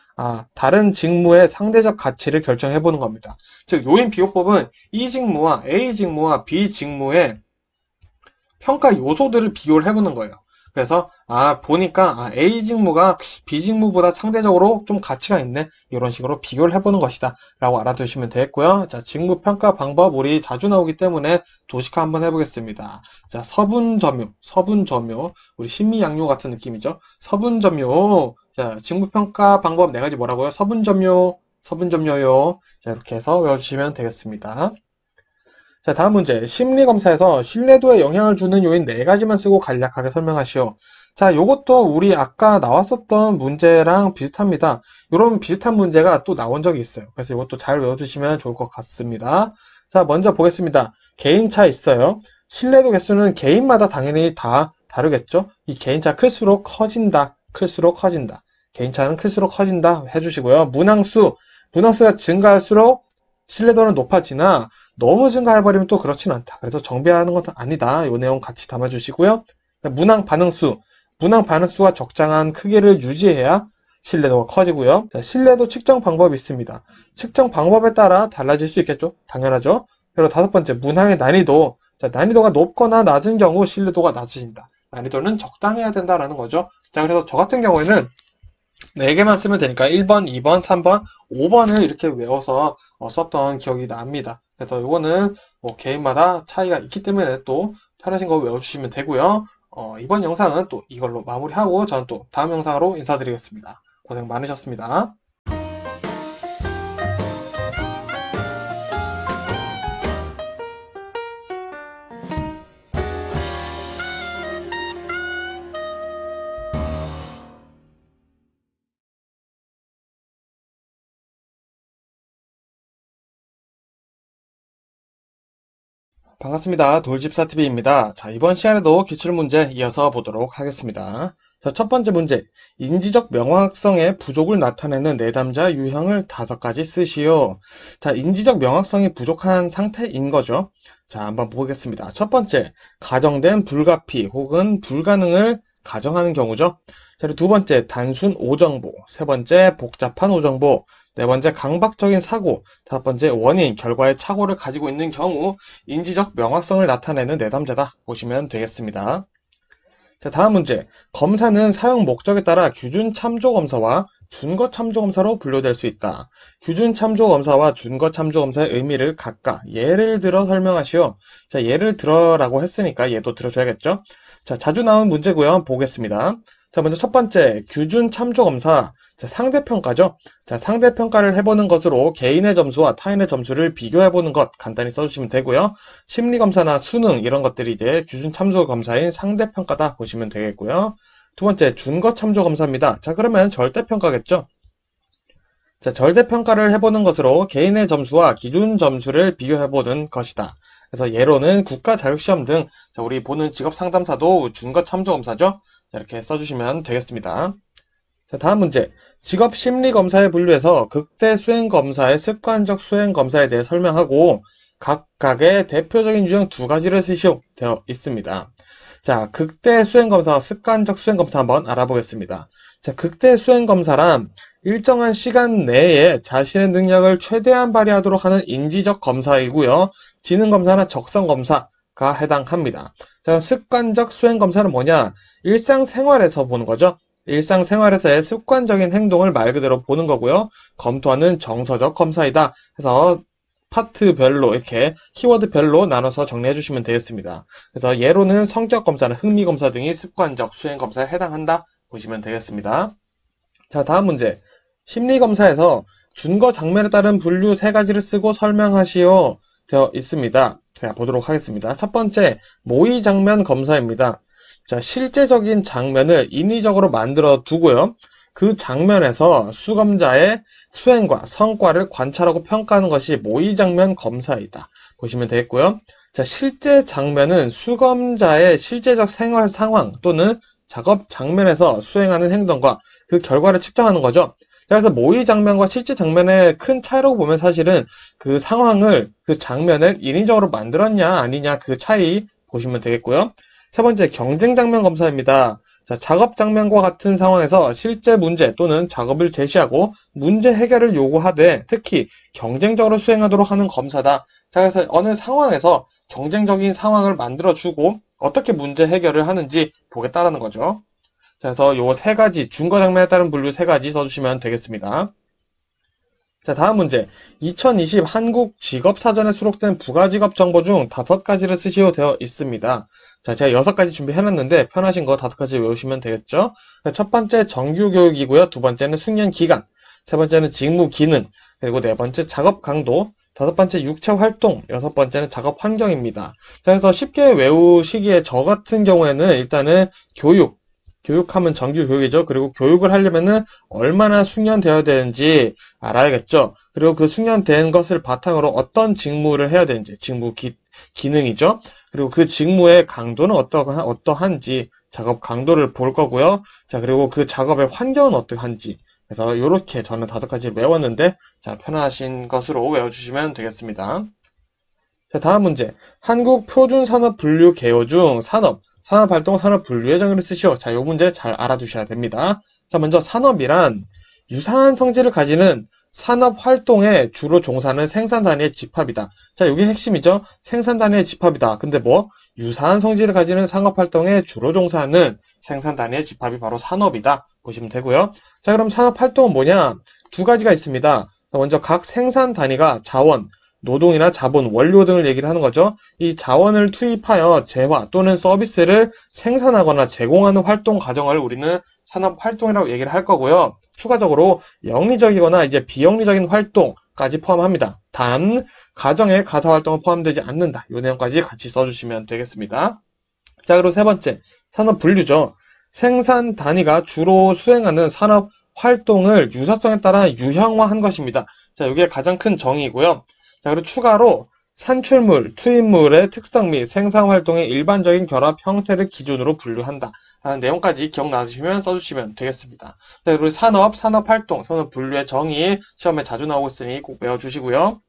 다른 직무의 상대적 가치를 결정해보는 겁니다. 즉 요인 비교법은 이 직무와 A 직무와 B 직무의 평가 요소들을 비교를 해보는 거예요. 그래서 보니까 A 직무가 B 직무보다 상대적으로 좀 가치가 있네 이런 식으로 비교를 해보는 것이다 라고 알아두시면 되겠고요. 자, 직무 평가 방법 우리 자주 나오기 때문에 도식화 한번 해보겠습니다. 자, 서분점유 우리 신미양요 같은 느낌이죠. 서분점유. 자, 직무 평가 방법 4가지 뭐라고요? 서분점유요. 자, 이렇게 해서 외워주시면 되겠습니다. 자, 다음 문제. 심리검사에서 신뢰도에 영향을 주는 요인 4가지만 쓰고 간략하게 설명하시오. 자, 요것도 우리 아까 나왔었던 문제랑 비슷합니다. 요런 비슷한 문제가 또 나온 적이 있어요. 그래서 이것도 잘 외워두시면 좋을 것 같습니다. 자, 먼저 보겠습니다. 개인차 있어요. 신뢰도 개수는 개인마다 당연히 다 다르겠죠? 이 개인차 클수록 커진다. 개인차는 클수록 커진다 해주시고요. 문항수가 증가할수록 신뢰도는 높아지나 너무 증가해버리면 또 그렇진 않다. 그래서 정비하는 건 아니다. 이 내용 같이 담아주시고요. 문항 반응수가 적당한 크기를 유지해야 신뢰도가 커지고요. 자, 신뢰도 측정 방법이 있습니다. 측정 방법에 따라 달라질 수 있겠죠? 당연하죠. 그리고 5번째, 문항의 난이도. 자, 난이도가 높거나 낮은 경우 신뢰도가 낮아진다. 난이도는 적당해야 된다라는 거죠. 자, 그래서 저 같은 경우에는 4개만 쓰면 되니까 1번, 2번, 3번, 5번을 이렇게 외워서 썼던 기억이 납니다. 그래서 이거는 개인마다 차이가 있기 때문에 또 편하신 거 외워주시면 되고요. 이번 영상은 또 이걸로 마무리하고 저는 또 다음 영상으로 인사드리겠습니다. 고생 많으셨습니다. 반갑습니다. 돌집사TV입니다. 자, 이번 시간에도 기출문제 이어서 보도록 하겠습니다. 자, 첫 번째 문제. 인지적 명확성의 부족을 나타내는 내담자 유형을 5가지 쓰시오. 자, 인지적 명확성이 부족한 상태인 거죠. 자, 한번 보겠습니다. 첫 번째, 가정된 불가피 혹은 불가능을 가정하는 경우죠. 자, 그리고 두 번째, 단순 오정보. 세 번째, 복잡한 오정보. 네 번째, 강박적인 사고. 다섯 번째, 원인, 결과의 착오를 가지고 있는 경우 인지적 명확성을 나타내는 내담자다 보시면 되겠습니다. 자, 다음 문제. 검사는 사용 목적에 따라 규준 참조 검사와 준거 참조 검사로 분류될 수 있다. 규준 참조 검사와 준거 참조 검사의 의미를 각각 예를 들어 설명하시오. 자, 예를 들어라고 했으니까 얘도 들어줘야겠죠. 자, 자주 나온 문제고요. 한번 보겠습니다. 자, 먼저 첫 번째, 규준 참조 검사. 자, 상대평가죠. 자, 상대평가를 해보는 것으로 개인의 점수와 타인의 점수를 비교해보는 것 간단히 써주시면 되고요. 심리검사나 수능 이런 것들이 이제 규준 참조 검사인 상대평가다 보시면 되겠고요. 두 번째, 준거 참조 검사입니다. 자, 그러면 절대평가겠죠. 자, 절대평가를 해보는 것으로 개인의 점수와 기준 점수를 비교해보는 것이다. 그래서 예로는 국가 자격시험 등 우리 보는 직업상담사도 준거 참조 검사죠. 자, 이렇게 써주시면 되겠습니다. 자, 다음 문제. 직업심리검사의 분류에서 극대 수행검사의 습관적 수행검사에 대해 설명하고 각각의 대표적인 유형 2가지를 쓰시오 되어 있습니다. 자, 극대 수행검사와 습관적 수행검사 한번 알아보겠습니다. 자, 극대 수행검사란 일정한 시간 내에 자신의 능력을 최대한 발휘하도록 하는 인지적 검사이고요. 지능검사나 적성검사가 해당합니다. 자, 습관적 수행검사는 뭐냐? 일상생활에서 보는 거죠. 일상생활에서의 습관적인 행동을 말 그대로 보는 거고요. 검토하는 정서적 검사이다. 해서 파트별로 이렇게 키워드별로 나눠서 정리해 주시면 되겠습니다. 그래서 예로는 성격 검사나 흥미 검사 등이 습관적 수행 검사에 해당한다 보시면 되겠습니다. 자, 다음 문제. 심리 검사에서 준거 장면에 따른 분류 세 가지를 쓰고 설명하시오 되어 있습니다. 자, 보도록 하겠습니다. 첫 번째, 모의 장면 검사입니다. 자, 실제적인 장면을 인위적으로 만들어 두고요. 그 장면에서 수검자의 수행과 성과를 관찰하고 평가하는 것이 모의 장면 검사이다. 보시면 되겠고요. 자, 실제 장면은 수검자의 실제적 생활 상황 또는 작업 장면에서 수행하는 행동과 그 결과를 측정하는 거죠. 자, 그래서 모의 장면과 실제 장면의 큰 차이라고 보면 사실은 그 상황을, 그 장면을 인위적으로 만들었냐 아니냐 그 차이 보시면 되겠고요. 세 번째, 경쟁 장면 검사입니다. 자, 작업 장면과 같은 상황에서 실제 문제 또는 작업을 제시하고 문제 해결을 요구하되 특히 경쟁적으로 수행하도록 하는 검사다. 자, 그래서 어느 상황에서 경쟁적인 상황을 만들어주고 어떻게 문제 해결을 하는지 보겠다라는 거죠. 자, 그래서 요 세 가지, 준거 장면에 따른 분류 세 가지 써주시면 되겠습니다. 자, 다음 문제. 2020 한국 직업사전에 수록된 부가직업 정보 중 5가지를 쓰시오 되어 있습니다. 자, 제가 6가지 준비해놨는데 편하신 거 5가지 외우시면 되겠죠? 첫 번째 정규교육이고요. 두 번째는 숙련기간, 세 번째는 직무 기능, 그리고 네 번째 작업 강도, 다섯 번째 육체 활동, 여섯 번째는 작업 환경입니다. 자, 그래서 쉽게 외우시기에 저 같은 경우에는 일단은 교육하면 정규 교육이죠. 그리고 교육을 하려면은 얼마나 숙련되어야 되는지 알아야겠죠. 그리고 그 숙련된 것을 바탕으로 어떤 직무를 해야 되는지, 기능이죠. 그리고 그 직무의 강도는 어떠한지, 작업 강도를 볼 거고요. 자, 그리고 그 작업의 환경은 어떠한지. 그래서 이렇게 저는 5가지를 외웠는데, 자, 편하신 것으로 외워주시면 되겠습니다. 자, 다음 문제. 한국 표준산업 분류 개요 중 산업활동, 산업분류 예정을 쓰시오. 자, 이 문제 잘 알아두셔야 됩니다. 자, 먼저 산업이란 유사한 성질을 가지는 산업활동에 주로 종사하는 생산단위의 집합이다. 자, 이게 핵심이죠. 생산단위의 집합이다. 근데 유사한 성질을 가지는 산업활동에 주로 종사하는 생산단위의 집합이 바로 산업이다. 보시면 되고요. 자, 그럼 산업활동은 뭐냐? 두 가지가 있습니다. 자, 먼저 각 생산단위가 자원, 노동이나 자본, 원료 등을 얘기를 하는 거죠. 이 자원을 투입하여 재화 또는 서비스를 생산하거나 제공하는 활동 과정을 우리는 산업활동이라고 얘기를 할 거고요. 추가적으로 영리적이거나 이제 비영리적인 활동까지 포함합니다. 단, 가정의 가사활동은 포함되지 않는다. 이 내용까지 같이 써주시면 되겠습니다. 자, 그리고 세 번째, 산업분류죠. 생산 단위가 주로 수행하는 산업활동을 유사성에 따라 유형화한 것입니다. 자, 이게 가장 큰 정의이고요. 자, 그리고 추가로 산출물, 투입물의 특성 및 생산활동의 일반적인 결합 형태를 기준으로 분류한다. 라는 내용까지 기억나시면 써주시면 되겠습니다. 자, 그리고 산업활동, 산업분류의 정의 시험에 자주 나오고 있으니 꼭 외워주시고요.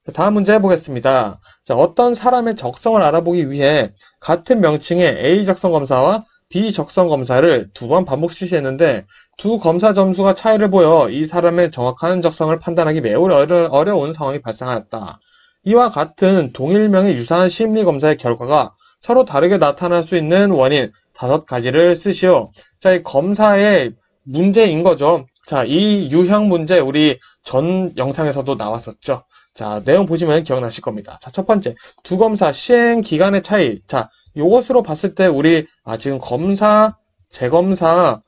자, 다음 문제 해보겠습니다. 자, 어떤 사람의 적성을 알아보기 위해 같은 명칭의 A 적성 검사와 B 적성 검사를 2번 반복 실시했는데 두 검사 점수가 차이를 보여 이 사람의 정확한 적성을 판단하기 매우 어려운 상황이 발생하였다. 이와 같은 동일명의 유사한 심리검사의 결과가 서로 다르게 나타날 수 있는 원인 5가지를 쓰시오. 자, 이 검사의 문제인 거죠. 자, 이 유형 문제 우리 전 영상에서도 나왔었죠. 자, 내용 보시면 기억나실 겁니다. 자, 첫 번째, 두 검사 시행 기간의 차이. 자, 요것으로 봤을 때 우리 지금 검사, 재검사의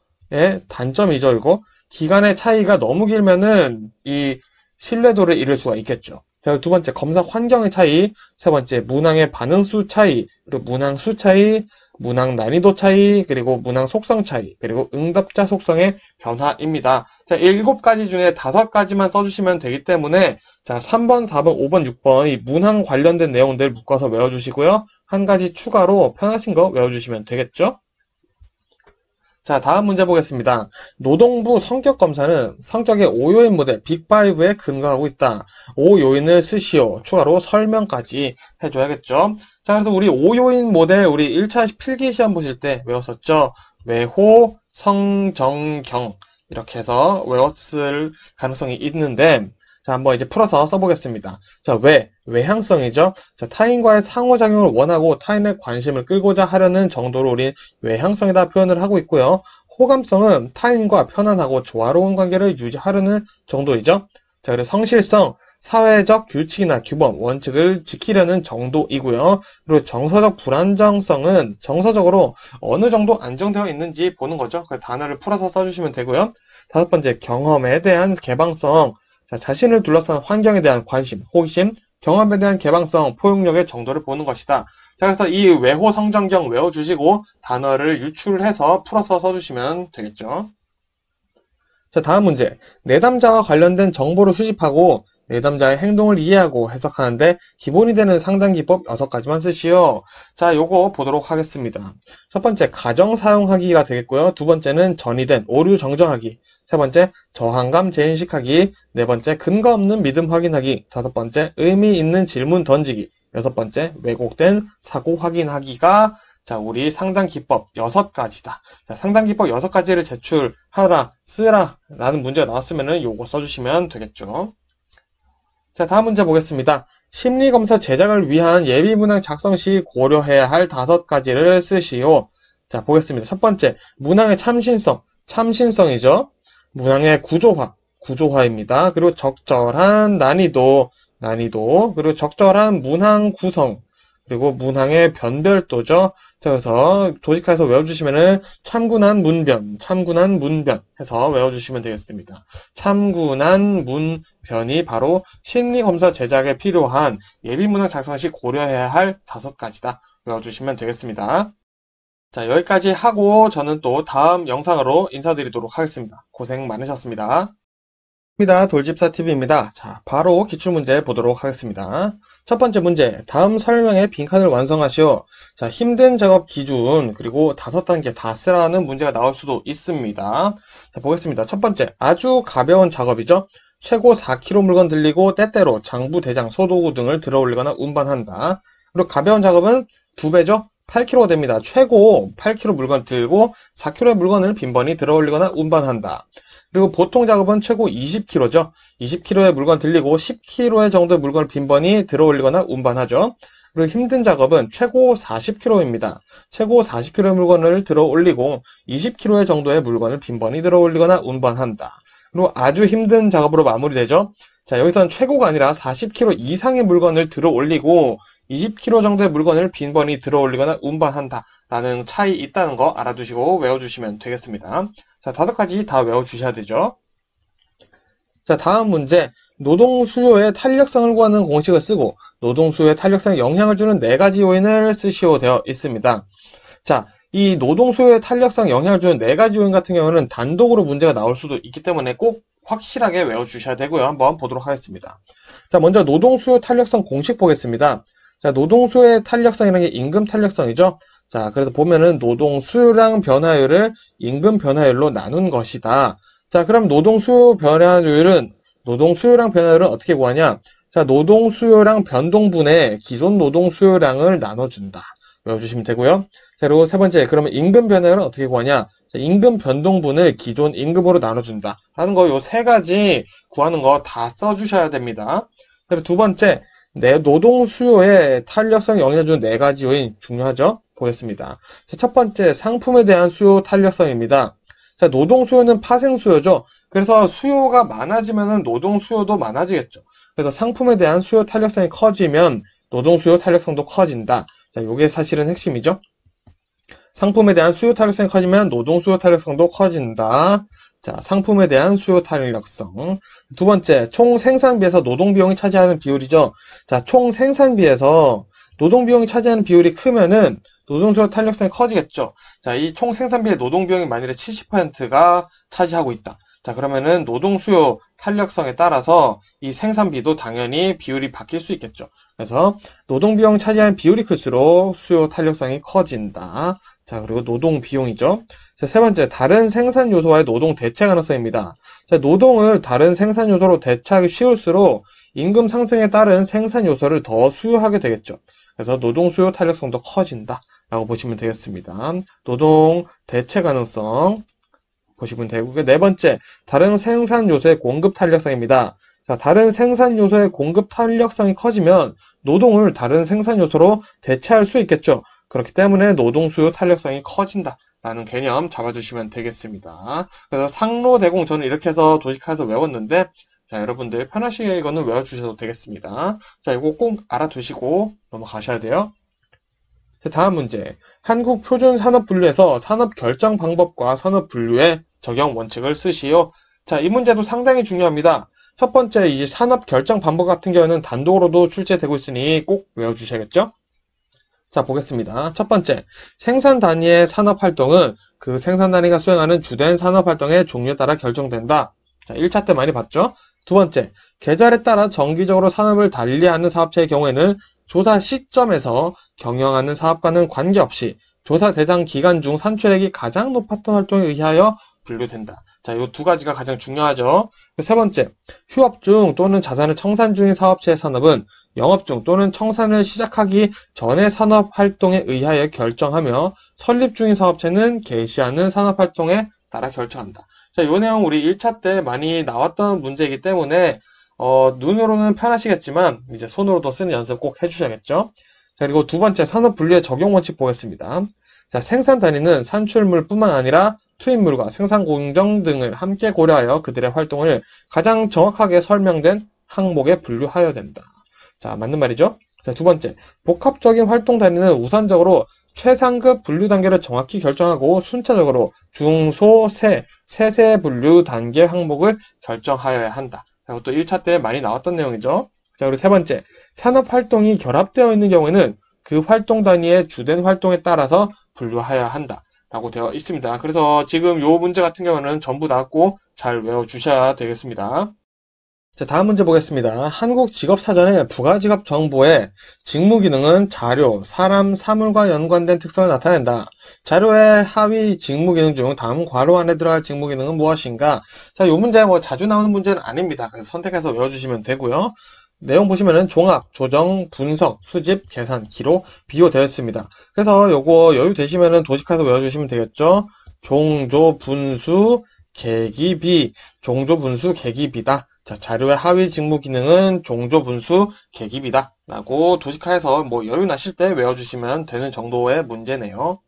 단점이죠, 이거. 기간의 차이가 너무 길면은 이 신뢰도를 잃을 수가 있겠죠. 자, 두 번째, 검사 환경의 차이. 세 번째, 문항의 반응수 차이. 그리고 문항 수 차이, 문항 난이도 차이, 그리고 문항 속성 차이, 그리고 응답자 속성의 변화입니다. 자, 7가지 중에 5가지만 써주시면 되기 때문에 자, 3번, 4번, 5번, 6번 이 문항 관련된 내용들 묶어서 외워주시고요. 한 가지 추가로 편하신 거 외워주시면 되겠죠? 자, 다음 문제 보겠습니다. 노동부 성격검사는 성격의 5요인 모델 빅5에 근거하고 있다. 5요인을 쓰시오. 추가로 설명까지 해줘야겠죠? 자, 그래서 우리 5요인 모델 우리 1차 필기 시험 보실 때 외웠었죠? 외호, 성, 정, 경 이렇게 해서 외웠을 가능성이 있는데 자, 한번 이제 풀어서 써보겠습니다. 자, 외향성이죠. 자, 타인과의 상호작용을 원하고 타인의 관심을 끌고자 하려는 정도로 우리 외향성이다 표현을 하고 있고요. 호감성은 타인과 편안하고 조화로운 관계를 유지하려는 정도이죠. 자, 그리고 성실성, 사회적 규칙이나 규범, 원칙을 지키려는 정도이고요. 그리고 정서적 불안정성은 정서적으로 어느 정도 안정되어 있는지 보는 거죠. 그 단어를 풀어서 써주시면 되고요. 다섯 번째, 경험에 대한 개방성. 자, 자신을 둘러싼 환경에 대한 관심, 호기심, 경험에 대한 개방성, 포용력의 정도를 보는 것이다. 자, 그래서 이 외호 성정경 외워주시고 단어를 유출해서 풀어서 써주시면 되겠죠. 자, 다음 문제. 내담자와 관련된 정보를 수집하고 내담자의 행동을 이해하고 해석하는데 기본이 되는 상담기법 6가지만 쓰시오. 자, 요거 보도록 하겠습니다. 첫 번째, 가정 사용하기가 되겠고요. 두 번째는 전이된 오류 정정하기. 세 번째, 저항감 재인식하기. 네 번째, 근거 없는 믿음 확인하기. 다섯 번째, 의미 있는 질문 던지기. 여섯 번째, 왜곡된 사고 확인하기가 자, 우리 상담 기법 6가지다. 자, 상담 기법 6가지를 제출하라, 쓰라 라는 문제가 나왔으면은 요거 써주시면 되겠죠. 자, 다음 문제 보겠습니다. 심리검사 제작을 위한 예비문항 작성 시 고려해야 할 5가지를 쓰시오. 자, 보겠습니다. 첫 번째, 문항의 참신성, 참신성이죠. 문항의 구조화입니다. 그리고 적절한 난이도, 그리고 적절한 문항 구성, 그리고 문항의 변별도죠. 자, 그래서 도식화해서 외워주시면은 참군한 문변 해서 외워주시면 되겠습니다. 참군한 문변이 바로 심리검사 제작에 필요한 예비문항 작성 시 고려해야 할 5가지다. 외워주시면 되겠습니다. 자, 여기까지 하고 저는 또 다음 영상으로 인사드리도록 하겠습니다. 고생 많으셨습니다. 돌집사TV입니다. 자, 바로 기출문제 보도록 하겠습니다. 첫 번째 문제, 다음 설명의 빈칸을 완성하시오. 자, 힘든 작업 기준, 그리고 5단계 다 쓰라는 문제가 나올 수도 있습니다. 자, 보겠습니다. 첫 번째, 아주 가벼운 작업이죠. 최고 4kg 물건 들리고 때때로 장부, 대장, 소도구 등을 들어 올리거나 운반한다. 그리고 가벼운 작업은 2배죠. 8kg가 됩니다. 최고 8kg 물건 들고 4kg의 물건을 빈번히 들어 올리거나 운반한다. 그리고 보통 작업은 최고 20kg죠. 20kg의 물건 들리고 10kg의 정도의 물건을 빈번히 들어 올리거나 운반하죠. 그리고 힘든 작업은 최고 40kg입니다. 최고 40kg의 물건을 들어 올리고 20kg의 정도의 물건을 빈번히 들어 올리거나 운반한다. 그리고 아주 힘든 작업으로 마무리되죠. 자, 여기서는 최고가 아니라 40kg 이상의 물건을 들어 올리고 20kg 정도의 물건을 빈번히 들어 올리거나 운반한다 라는 차이 있다는 거 알아두시고 외워주시면 되겠습니다. 자, 5가지 다 외워주셔야 되죠. 자, 다음 문제. 노동 수요의 탄력성을 구하는 공식을 쓰고 노동 수요의 탄력성에 영향을 주는 4가지 요인을 쓰시오 되어 있습니다. 자, 이 노동 수요의 탄력성에 영향을 주는 4가지 요인 같은 경우는 단독으로 문제가 나올 수도 있기 때문에 꼭 확실하게 외워주셔야 되고요. 한번 보도록 하겠습니다. 자, 먼저 노동 수요 탄력성 공식 보겠습니다. 자, 노동 수요의 탄력성이라는 게 임금 탄력성이죠. 자, 그래서 보면은 노동 수요량 변화율을 임금 변화율로 나눈 것이다. 자, 그럼 노동 수요 변화율은 노동 수요량 변화율은 어떻게 구하냐? 자, 노동 수요량 변동분의 기존 노동 수요량을 나눠준다. 외워주시면 되고요. 자, 그리고 세 번째, 그러면 임금 변화율은 어떻게 구하냐? 자, 임금 변동분을 기존 임금으로 나눠준다. 하는 거 요 3가지 구하는 거 다 써주셔야 됩니다. 그리고 두 번째, 내 노동 수요의 탄력성 영향을 주는 4가지 요인 중요하죠? 보겠습니다. 자, 첫 번째, 상품에 대한 수요 탄력성입니다. 자, 노동 수요는 파생 수요죠. 그래서 수요가 많아지면은 노동 수요도 많아지겠죠. 그래서 상품에 대한 수요 탄력성이 커지면 노동 수요 탄력성도 커진다. 자, 요게 사실은 핵심이죠. 상품에 대한 수요 탄력성이 커지면 노동 수요 탄력성도 커진다. 자, 상품에 대한 수요 탄력성. 두 번째, 총 생산비에서 노동 비용이 차지하는 비율이죠. 자, 총 생산비에서 노동 비용이 차지하는 비율이 크면은 노동 수요 탄력성이 커지겠죠. 자, 이 총 생산비의 노동 비용이 만일에 70%가 차지하고 있다. 자, 그러면은 노동 수요 탄력성에 따라서 이 생산비도 당연히 비율이 바뀔 수 있겠죠. 그래서 노동 비용 차지하는 비율이 클수록 수요 탄력성이 커진다. 자, 그리고 노동 비용이죠. 자, 세 번째, 다른 생산 요소와의 노동 대체 가능성입니다. 자, 노동을 다른 생산 요소로 대체하기 쉬울수록 임금 상승에 따른 생산 요소를 더 수요하게 되겠죠. 그래서 노동 수요 탄력성도 커진다 라고 보시면 되겠습니다. 노동 대체 가능성 보시면 되고, 네 번째, 다른 생산 요소의 공급 탄력성입니다. 자, 다른 생산 요소의 공급 탄력성이 커지면 노동을 다른 생산 요소로 대체할 수 있겠죠. 그렇기 때문에 노동 수요 탄력성이 커진다 라는 개념 잡아주시면 되겠습니다. 그래서 상로대공 저는 이렇게 해서 도식화해서 외웠는데, 자, 여러분들 편하시게 이거는 외워주셔도 되겠습니다. 자, 이거 꼭 알아두시고 넘어가셔야 돼요. 자, 다음 문제. 한국 표준 산업 분류에서 산업 결정 방법과 산업 분류의 적용 원칙을 쓰시오. 자, 이 문제도 상당히 중요합니다. 첫 번째, 이 산업 결정 방법 같은 경우는 단독으로도 출제되고 있으니 꼭 외워주셔야겠죠? 자, 보겠습니다. 첫 번째, 생산 단위의 산업 활동은 그 생산 단위가 수행하는 주된 산업 활동의 종류에 따라 결정된다. 자, 1차 때 많이 봤죠? 두 번째, 계절에 따라 정기적으로 산업을 달리하는 사업체의 경우에는 조사 시점에서 경영하는 사업과는 관계없이 조사 대상 기간 중 산출액이 가장 높았던 활동에 의하여 분류된다. 자, 이 두 가지가 가장 중요하죠. 세 번째, 휴업 중 또는 자산을 청산 중인 사업체의 산업은 영업 중 또는 청산을 시작하기 전의 산업 활동에 의하여 결정하며 설립 중인 사업체는 개시하는 산업 활동에 따라 결정한다. 자, 이 내용 우리 1차 때 많이 나왔던 문제이기 때문에 눈으로는 편하시겠지만 이제 손으로도 쓰는 연습 꼭 해주셔야겠죠. 자, 그리고 두 번째, 산업 분류의 적용 원칙 보겠습니다. 자, 생산 단위는 산출물뿐만 아니라 투입물과 생산 공정 등을 함께 고려하여 그들의 활동을 가장 정확하게 설명된 항목에 분류하여야 된다. 자, 맞는 말이죠? 자, 두 번째, 복합적인 활동 단위는 우선적으로 최상급 분류 단계를 정확히 결정하고 순차적으로 중, 소, 세세 분류 단계 항목을 결정하여야 한다. 그리고 또 1차 때 많이 나왔던 내용이죠. 자, 그리고 세 번째, 산업 활동이 결합되어 있는 경우에는 그 활동 단위의 주된 활동에 따라서 분류하여야 한다 라고 되어 있습니다. 그래서 지금 요 문제 같은 경우는 전부 나왔고 잘 외워주셔야 되겠습니다. 자, 다음 문제 보겠습니다. 한국직업사전의 부가직업 정보의 직무기능은 자료, 사람, 사물과 연관된 특성을 나타낸다. 자료의 하위 직무기능 중 다음 괄호 안에 들어갈 직무기능은 무엇인가? 자, 요 문제 뭐 자주 나오는 문제는 아닙니다. 그래서 선택해서 외워주시면 되고요. 내용 보시면은 종합, 조정, 분석, 수집, 계산, 기록, 비교 되어 있습니다. 그래서 요거 여유 되시면은 도식해서 외워주시면 되겠죠. 종조, 분수, 계기비, 종조, 분수, 계기비다. 자, 자료의 하위 직무 기능은 종조, 분수, 계기비다 라고 도식화해서 뭐 여유 나실 때 외워주시면 되는 정도의 문제네요.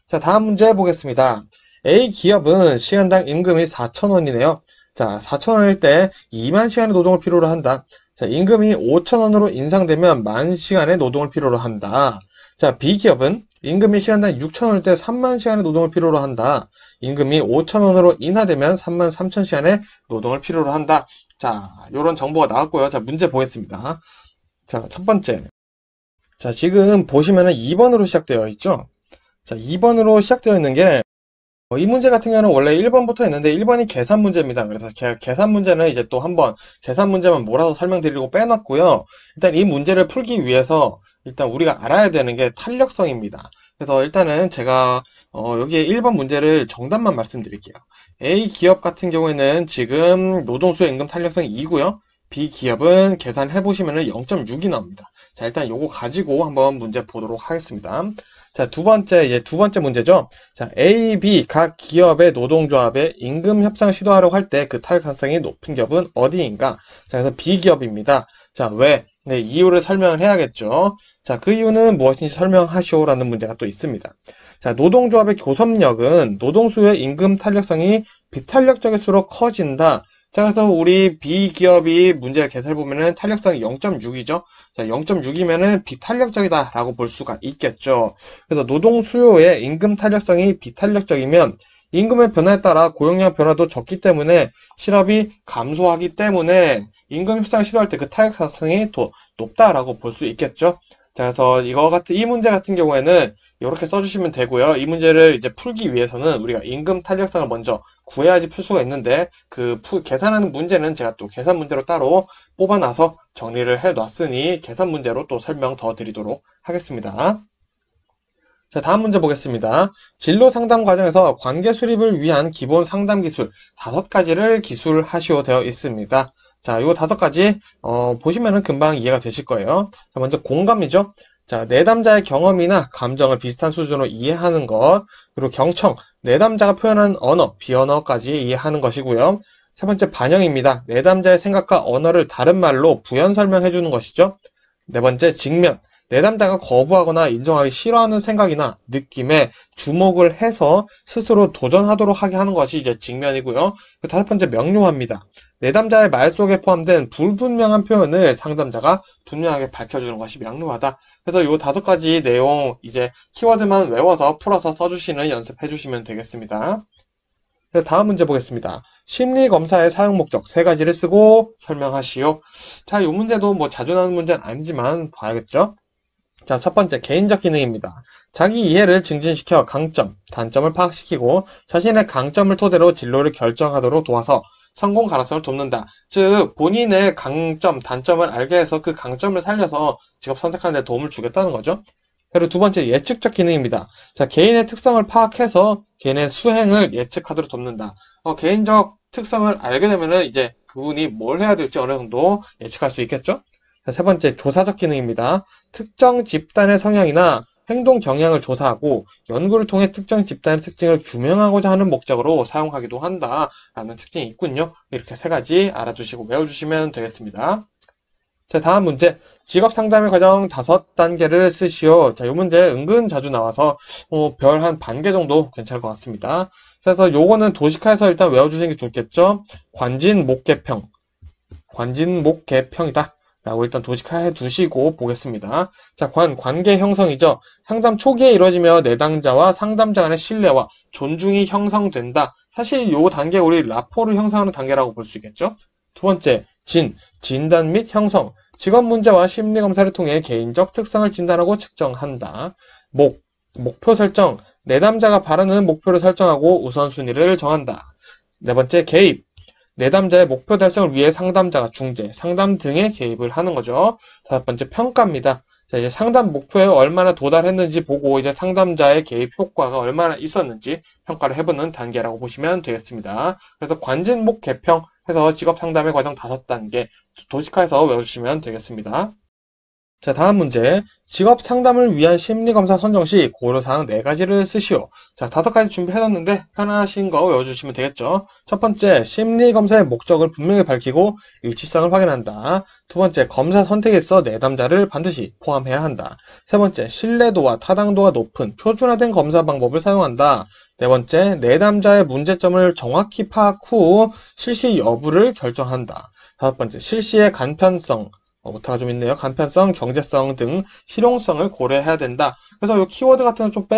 자, 다음 문제 보겠습니다. A 기업은 시간당 임금이 4,000원이네요. 자, 4,000원일 때 2만 시간의 노동을 필요로 한다. 자, 임금이 5,000원으로 인상되면 10,000시간의 노동을 필요로 한다. 자, B기업은 임금이 시간당 6,000원일 때 3만 시간의 노동을 필요로 한다. 임금이 5,000원으로 인하되면 33,000시간의 노동을 필요로 한다. 자, 요런 정보가 나왔고요. 자, 문제 보겠습니다. 자, 첫 번째. 자, 지금 보시면은 2번으로 시작되어 있죠? 자, 2번으로 시작되어 있는 게 이 문제 같은 경우는 원래 1번부터 있는데 1번이 계산 문제입니다. 그래서 계산 문제는 이제 또 한번 계산 문제만 몰아서 설명드리고 빼놨고요. 일단 이 문제를 풀기 위해서 일단 우리가 알아야 되는 게 탄력성입니다. 그래서 일단은 제가 여기에 1번 문제를 정답만 말씀드릴게요. A 기업 같은 경우에는 지금 노동수요 임금 탄력성이 2고요. B 기업은 계산해보시면 0.6이 나옵니다. 자, 일단 요거 가지고 한번 문제 보도록 하겠습니다. 자, 두 번째 문제죠. 자, A, B 각 기업의 노동조합에 임금 협상 시도하려고 할 때 그 타격 가능성이 높은 기업은 어디인가? 자, 그래서 B 기업입니다. 자, 왜? 네, 이유를 설명을 해야겠죠. 자, 그 이유는 무엇인지 설명하시오라는 문제가 또 있습니다. 자, 노동조합의 교섭력은 노동수요의 임금 탄력성이 비탄력적일수록 커진다. 자, 그래서 우리 B기업이 문제를 계산해보면은 탄력성이 0.6이죠. 자, 0.6이면은 비탄력적이다라고 볼 수가 있겠죠. 그래서 노동 수요의 임금 탄력성이 비탄력적이면 임금의 변화에 따라 고용량 변화도 적기 때문에 실업이 감소하기 때문에 임금 협상을 시도할 때 그 타격 가능성이 더 높다라고 볼 수 있겠죠. 자, 그래서 이 문제 같은 경우에는 이렇게 써주시면 되고요. 이 문제를 이제 풀기 위해서는 우리가 임금 탄력성을 먼저 구해야지 풀 수가 있는데, 계산하는 문제는 제가 또 계산 문제로 따로 뽑아놔서 정리를 해 놨으니 계산 문제로 또 설명 더 드리도록 하겠습니다. 자, 다음 문제 보겠습니다. 진로 상담 과정에서 관계 수립을 위한 기본 상담 기술 5가지를 기술하시오 되어 있습니다. 자, 요 5가지 보시면은 금방 이해가 되실 거예요. 자, 먼저 공감이죠. 자, 내담자의 경험이나 감정을 비슷한 수준으로 이해하는 것. 그리고 경청, 내담자가 표현한 언어, 비언어까지 이해하는 것이고요. 세 번째 반영입니다. 내담자의 생각과 언어를 다른 말로 부연 설명해 주는 것이죠. 네 번째 직면. 내담자가 거부하거나 인정하기 싫어하는 생각이나 느낌에 주목을 해서 스스로 도전하도록 하게 하는 것이 이제 직면이고요. 다섯 번째 명료합니다. 내담자의 말 속에 포함된 불분명한 표현을 상담자가 분명하게 밝혀주는 것이 명료하다. 그래서 이 다섯 가지 내용 이제 키워드만 외워서 풀어서 써주시는 연습해 주시면 되겠습니다. 다음 문제 보겠습니다. 심리검사의 사용 목적 세 가지를 쓰고 설명하시오. 자, 이 문제도 뭐 자주 나오는 문제는 아니지만 봐야겠죠? 자, 첫 번째 개인적 기능입니다. 자기 이해를 증진시켜 강점, 단점을 파악시키고 자신의 강점을 토대로 진로를 결정하도록 도와서 성공 가능성을 돕는다. 즉 본인의 강점, 단점을 알게 해서 그 강점을 살려서 직업 선택하는 데 도움을 주겠다는 거죠. 그리고 두 번째 예측적 기능입니다. 자, 개인의 특성을 파악해서 개인의 수행을 예측하도록 돕는다. 개인적 특성을 알게 되면은 이제 그분이 뭘 해야 될지 어느 정도 예측할 수 있겠죠? 자, 세 번째 조사적 기능입니다. 특정 집단의 성향이나 행동 경향을 조사하고 연구를 통해 특정 집단의 특징을 규명하고자 하는 목적으로 사용하기도 한다라는 특징이 있군요. 이렇게 세 가지 알아두시고 외워주시면 되겠습니다. 자, 다음 문제. 직업 상담의 과정 5단계를 쓰시오. 자, 이 문제 은근 자주 나와서 별 한 반 개 정도 괜찮을 것 같습니다. 그래서 요거는 도식화해서 일단 외워주시는 게 좋겠죠. 관진목개평. 관진목개평이다. 라고 일단 도식화해 두시고 보겠습니다. 자, 관계 형성이죠. 상담 초기에 이루어지며 내담자와 상담자 간의 신뢰와 존중이 형성된다. 사실 요 단계 우리 라포를 형성하는 단계라고 볼 수 있겠죠. 두 번째, 진단 및 형성. 직업 문제와 심리 검사를 통해 개인적 특성을 진단하고 측정한다. 목표 설정. 내담자가 바라는 목표를 설정하고 우선순위를 정한다. 네 번째, 개입. 내담자의 목표 달성을 위해 상담자가 중재, 상담 등에 개입을 하는 거죠. 다섯 번째, 평가입니다. 자, 이제 상담 목표에 얼마나 도달했는지 보고 이제 상담자의 개입 효과가 얼마나 있었는지 평가를 해보는 단계라고 보시면 되겠습니다. 그래서 관진목 개평 해서 직업 상담의 과정 5단계 도식화해서 외워주시면 되겠습니다. 자, 다음 문제. 직업 상담을 위한 심리검사 선정 시 고려사항 4가지를 쓰시오. 자, 5가지 준비해놨는데 편하신 거 외워주시면 되겠죠. 첫 번째, 심리검사의 목적을 분명히 밝히고 일치성을 확인한다. 두 번째, 검사 선택에 있어 내담자를 반드시 포함해야 한다. 세 번째, 신뢰도와 타당도가 높은 표준화된 검사 방법을 사용한다. 네 번째, 내담자의 문제점을 정확히 파악 후 실시 여부를 결정한다. 다섯 번째, 실시의 간편성, 오타가 좀 있네요. 간편성, 경제성 등 실용성을 고려해야 된다. 그래서 이 키워드 같은 거 좀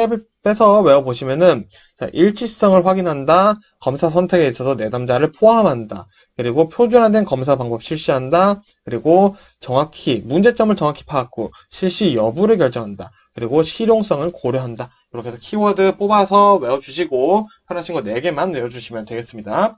빼서 외워보시면은, 자, 일치성을 확인한다. 검사 선택에 있어서 내담자를 포함한다. 그리고 표준화된 검사 방법 실시한다. 그리고 문제점을 정확히 파악 후 실시 여부를 결정한다. 그리고 실용성을 고려한다. 이렇게 해서 키워드 뽑아서 외워주시고, 편하신 거 4개만 외워주시면 되겠습니다.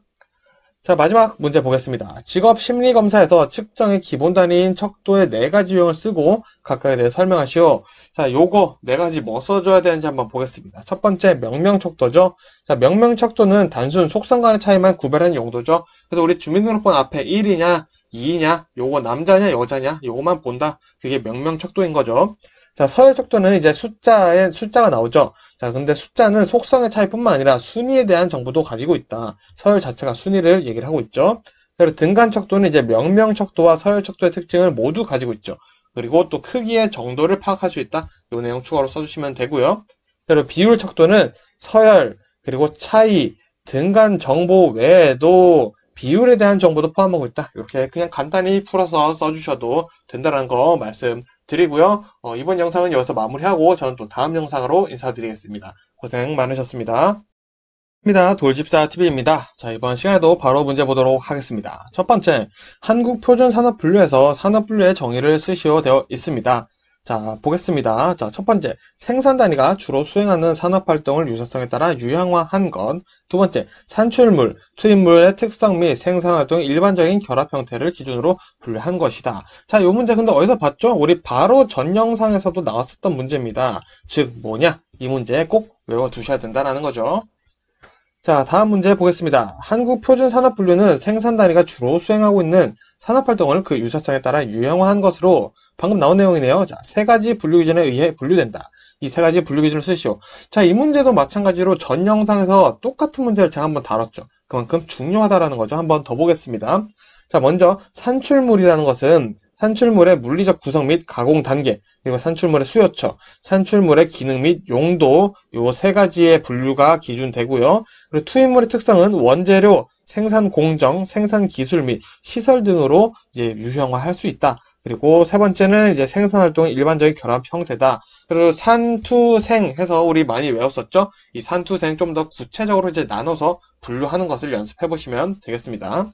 자, 마지막 문제 보겠습니다. 직업 심리 검사에서 측정의 기본 단위인 척도의 4가지 유형을 쓰고 각각에 대해 설명하시오. 자, 요거 4가지 뭐 써줘야 되는지 한번 보겠습니다. 첫 번째, 명명척도죠. 자, 명명척도는 단순 속성 간의 차이만 구별하는 용도죠. 그래서 우리 주민등록번 앞에 1이냐, 2이냐, 요거 남자냐, 여자냐, 요거만 본다. 그게 명명척도인 거죠. 자, 서열척도는 이제 숫자가 나오죠. 자, 근데 숫자는 속성의 차이뿐만 아니라 순위에 대한 정보도 가지고 있다. 서열 자체가 순위를 얘기를 하고 있죠. 그리고 등간척도는 이제 명명척도와 서열척도의 특징을 모두 가지고 있죠. 그리고 또 크기의 정도를 파악할 수 있다. 이 내용 추가로 써주시면 되고요. 그리고 비율척도는 서열, 그리고 차이, 등간 정보 외에도 비율에 대한 정보도 포함하고 있다. 이렇게 그냥 간단히 풀어서 써주셔도 된다는 거 말씀드리고요. 이번 영상은 여기서 마무리하고 저는 또 다음 영상으로 인사드리겠습니다. 고생 많으셨습니다. 돌집사TV입니다. 자, 이번 시간에도 바로 문제 보도록 하겠습니다. 첫 번째, 한국표준산업분류에서 산업분류의 정의를 쓰시오 되어 있습니다. 자, 보겠습니다. 자, 첫 번째, 생산 단위가 주로 수행하는 산업활동을 유사성에 따라 유형화한 것. 두 번째, 산출물, 투입물의 특성 및 생산활동의 일반적인 결합 형태를 기준으로 분류한 것이다. 자, 이 문제 근데 어디서 봤죠? 우리 바로 전 영상에서도 나왔었던 문제입니다. 즉, 뭐냐? 이 문제 꼭 외워두셔야 된다는 거죠. 자, 다음 문제 보겠습니다. 한국표준산업분류는 생산 단위가 주로 수행하고 있는 산업활동을 그 유사성에 따라 유형화한 것으로 방금 나온 내용이네요. 자, 3가지 분류 기준에 의해 분류된다. 이 3가지 분류 기준을 쓰시오. 자, 이 문제도 마찬가지로 전 영상에서 똑같은 문제를 제가 한번 다뤘죠. 그만큼 중요하다라는 거죠. 한번 더 보겠습니다. 자, 먼저 산출물이라는 것은 산출물의 물리적 구성 및 가공 단계, 그리고 산출물의 수요처, 산출물의 기능 및 용도, 요 세 가지의 분류가 기준되고요. 그리고 투입물의 특성은 원재료, 생산 공정, 생산 기술 및 시설 등으로 이제 유형화할 수 있다. 그리고 세 번째는 이제 생산 활동의 일반적인 결합 형태다. 그리고 산투생 해서 우리 많이 외웠었죠? 이 산투생 좀 더 구체적으로 이제 나눠서 분류하는 것을 연습해 보시면 되겠습니다.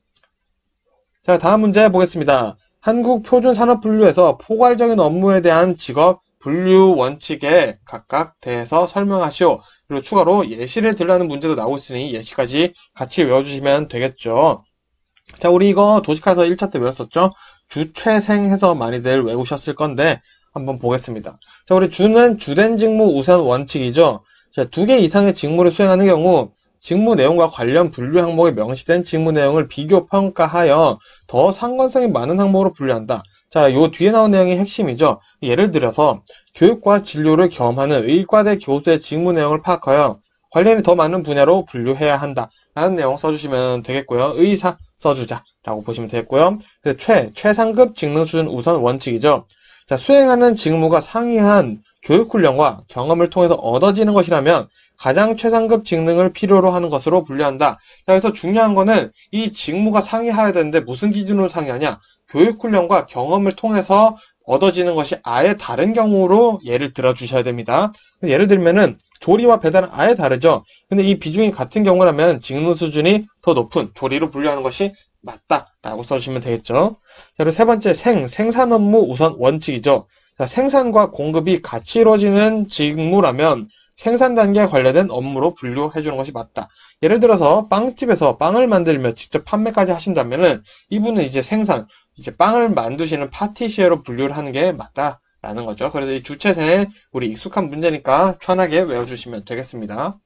자, 다음 문제 보겠습니다. 한국표준산업분류에서 포괄적인 업무에 대한 직업 분류 원칙에 각각 대해서 설명하시오. 그리고 추가로 예시를 들라는 문제도 나오고 있으니 예시까지 같이 외워주시면 되겠죠. 자, 우리 이거 도식화에서 1차 때 외웠었죠? 주최생 해서 많이들 외우셨을 건데 한번 보겠습니다. 자, 우리 주는 주된 직무 우선 원칙이죠. 자, 2개 이상의 직무를 수행하는 경우 직무 내용과 관련 분류 항목에 명시된 직무 내용을 비교 평가하여 더 상관성이 많은 항목으로 분류한다. 자, 요 뒤에 나온 내용이 핵심이죠. 예를 들어서 교육과 진료를 겸하는 의과대 교수의 직무 내용을 파악하여 관련이 더 많은 분야로 분류해야 한다. 라는 내용 써주시면 되겠고요. 의사 써주자. 라고 보시면 되겠고요. 최상급 직능 수준 우선 원칙이죠. 자, 수행하는 직무가 상이한 교육훈련과 경험을 통해서 얻어지는 것이라면 가장 최상급 직능을 필요로 하는 것으로 분류한다. 자, 그래서 중요한 거는 이 직무가 상이해야 되는데 무슨 기준으로 상이하냐? 교육훈련과 경험을 통해서 얻어지는 것이 아예 다른 경우로 예를 들어 주셔야 됩니다. 예를 들면은 조리와 배달은 아예 다르죠. 근데 이 비중이 같은 경우라면 직능 수준이 더 높은 조리로 분류하는 것이 맞다라고 써주시면 되겠죠. 자, 그리고 세 번째 생산 업무 우선 원칙이죠. 자, 생산과 공급이 같이 이루어지는 직무라면 생산 단계에 관련된 업무로 분류해 주는 것이 맞다. 예를 들어서 빵집에서 빵을 만들며 직접 판매까지 하신다면은 이분은 이제 이제 빵을 만드시는 파티시에로 분류를 하는 게 맞다라는 거죠. 그래서 이 주체생에 우리 익숙한 문제니까 편하게 외워주시면 되겠습니다.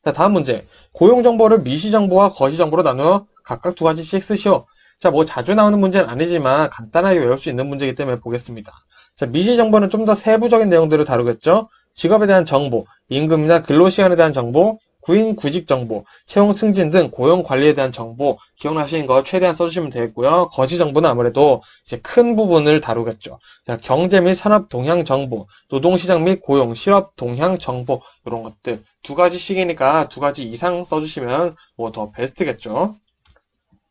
자, 다음 문제. 고용정보를 미시정보와 거시정보로 나누어 각각 2가지씩 쓰시오. 자, 뭐 자주 나오는 문제는 아니지만 간단하게 외울 수 있는 문제이기 때문에 보겠습니다. 자, 미시정보는 좀 더 세부적인 내용들을 다루겠죠. 직업에 대한 정보, 임금이나 근로시간에 대한 정보, 구인 구직 정보, 채용 승진 등 고용 관리에 대한 정보 기억나시는 거 최대한 써주시면 되겠고요. 거시 정보는 아무래도 이제 큰 부분을 다루겠죠. 자, 경제 및 산업 동향 정보, 노동시장 및 고용, 실업 동향 정보 이런 것들 2가지씩이니까 2가지 이상 써주시면 뭐 더 베스트겠죠.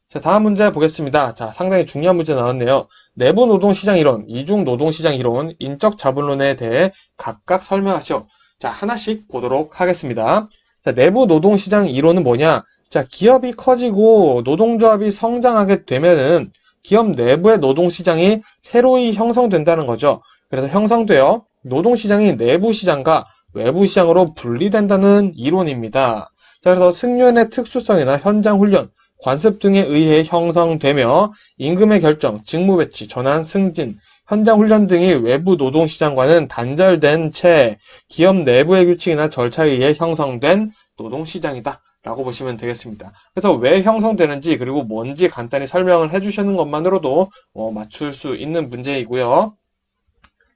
자, 다음 문제 보겠습니다. 자, 상당히 중요한 문제 나왔네요. 내부 노동시장 이론, 이중 노동시장 이론, 인적 자본론에 대해 각각 설명하시오. 자, 하나씩 보도록 하겠습니다. 자, 내부 노동시장 이론은 뭐냐? 자, 기업이 커지고 노동조합이 성장하게 되면은 기업 내부의 노동시장이 새로이 형성된다는 거죠. 그래서 형성되어 노동시장이 내부시장과 외부시장으로 분리된다는 이론입니다. 자, 그래서 승련의 특수성이나 현장훈련, 관습 등에 의해 형성되며 임금의 결정, 직무 배치, 전환, 승진, 현장 훈련 등이 외부 노동시장과는 단절된 채 기업 내부의 규칙이나 절차에 의해 형성된 노동시장이다 라고 보시면 되겠습니다. 그래서 왜 형성되는지 그리고 뭔지 간단히 설명을 해주시는 것만으로도 맞출 수 있는 문제이고요.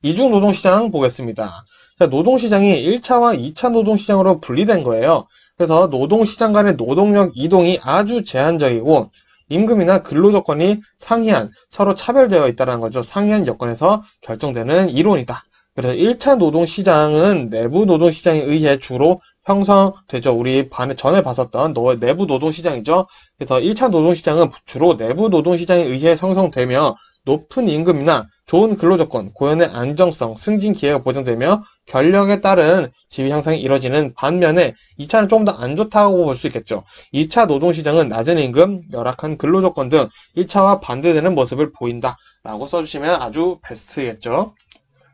이중 노동시장 보겠습니다. 자, 노동시장이 1차와 2차 노동시장으로 분리된 거예요. 그래서 노동시장 간의 노동력 이동이 아주 제한적이고 임금이나 근로조건이 상이한, 서로 차별되어 있다는 거죠. 상이한 여건에서 결정되는 이론이다. 그래서 1차 노동시장은 내부 노동시장에 의해 주로 형성되죠. 우리 전에 봤었던 내부 노동시장이죠. 그래서 1차 노동시장은 주로 내부 노동시장에 의해 형성되며 높은 임금이나 좋은 근로조건, 고연의 안정성, 승진 기회가 보장되며 결력에 따른 지위 향상이 이뤄지는 반면에 2차는 좀 더 안 좋다고 볼 수 있겠죠. 2차 노동시장은 낮은 임금, 열악한 근로조건 등 1차와 반대되는 모습을 보인다 라고 써주시면 아주 베스트겠죠.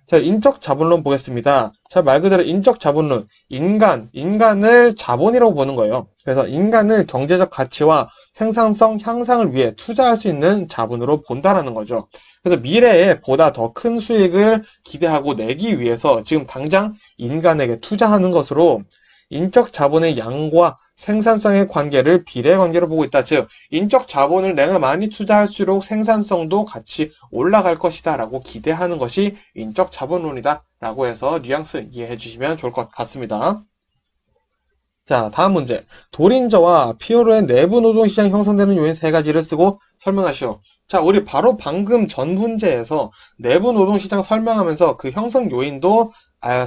자, 인적 자본론 보겠습니다. 자, 말 그대로 인적 자본론, 인간을 자본이라고 보는 거예요. 그래서 인간을 경제적 가치와 생산성 향상을 위해 투자할 수 있는 자본으로 본다라는 거죠. 그래서 미래에 보다 더 큰 수익을 기대하고 내기 위해서 지금 당장 인간에게 투자하는 것으로 인적 자본의 양과 생산성의 관계를 비례 관계로 보고 있다. 즉, 인적 자본을 내가 많이 투자할수록 생산성도 같이 올라갈 것이다 라고 기대하는 것이 인적 자본론이다 라고 해서 뉘앙스 이해해 주시면 좋을 것 같습니다. 자, 다음 문제. 도린저와 피오르의 내부 노동시장이 형성되는 요인 세 가지를 쓰고 설명하시오. 자, 우리 바로 방금 전 문제에서 내부 노동시장 설명하면서 그 형성 요인도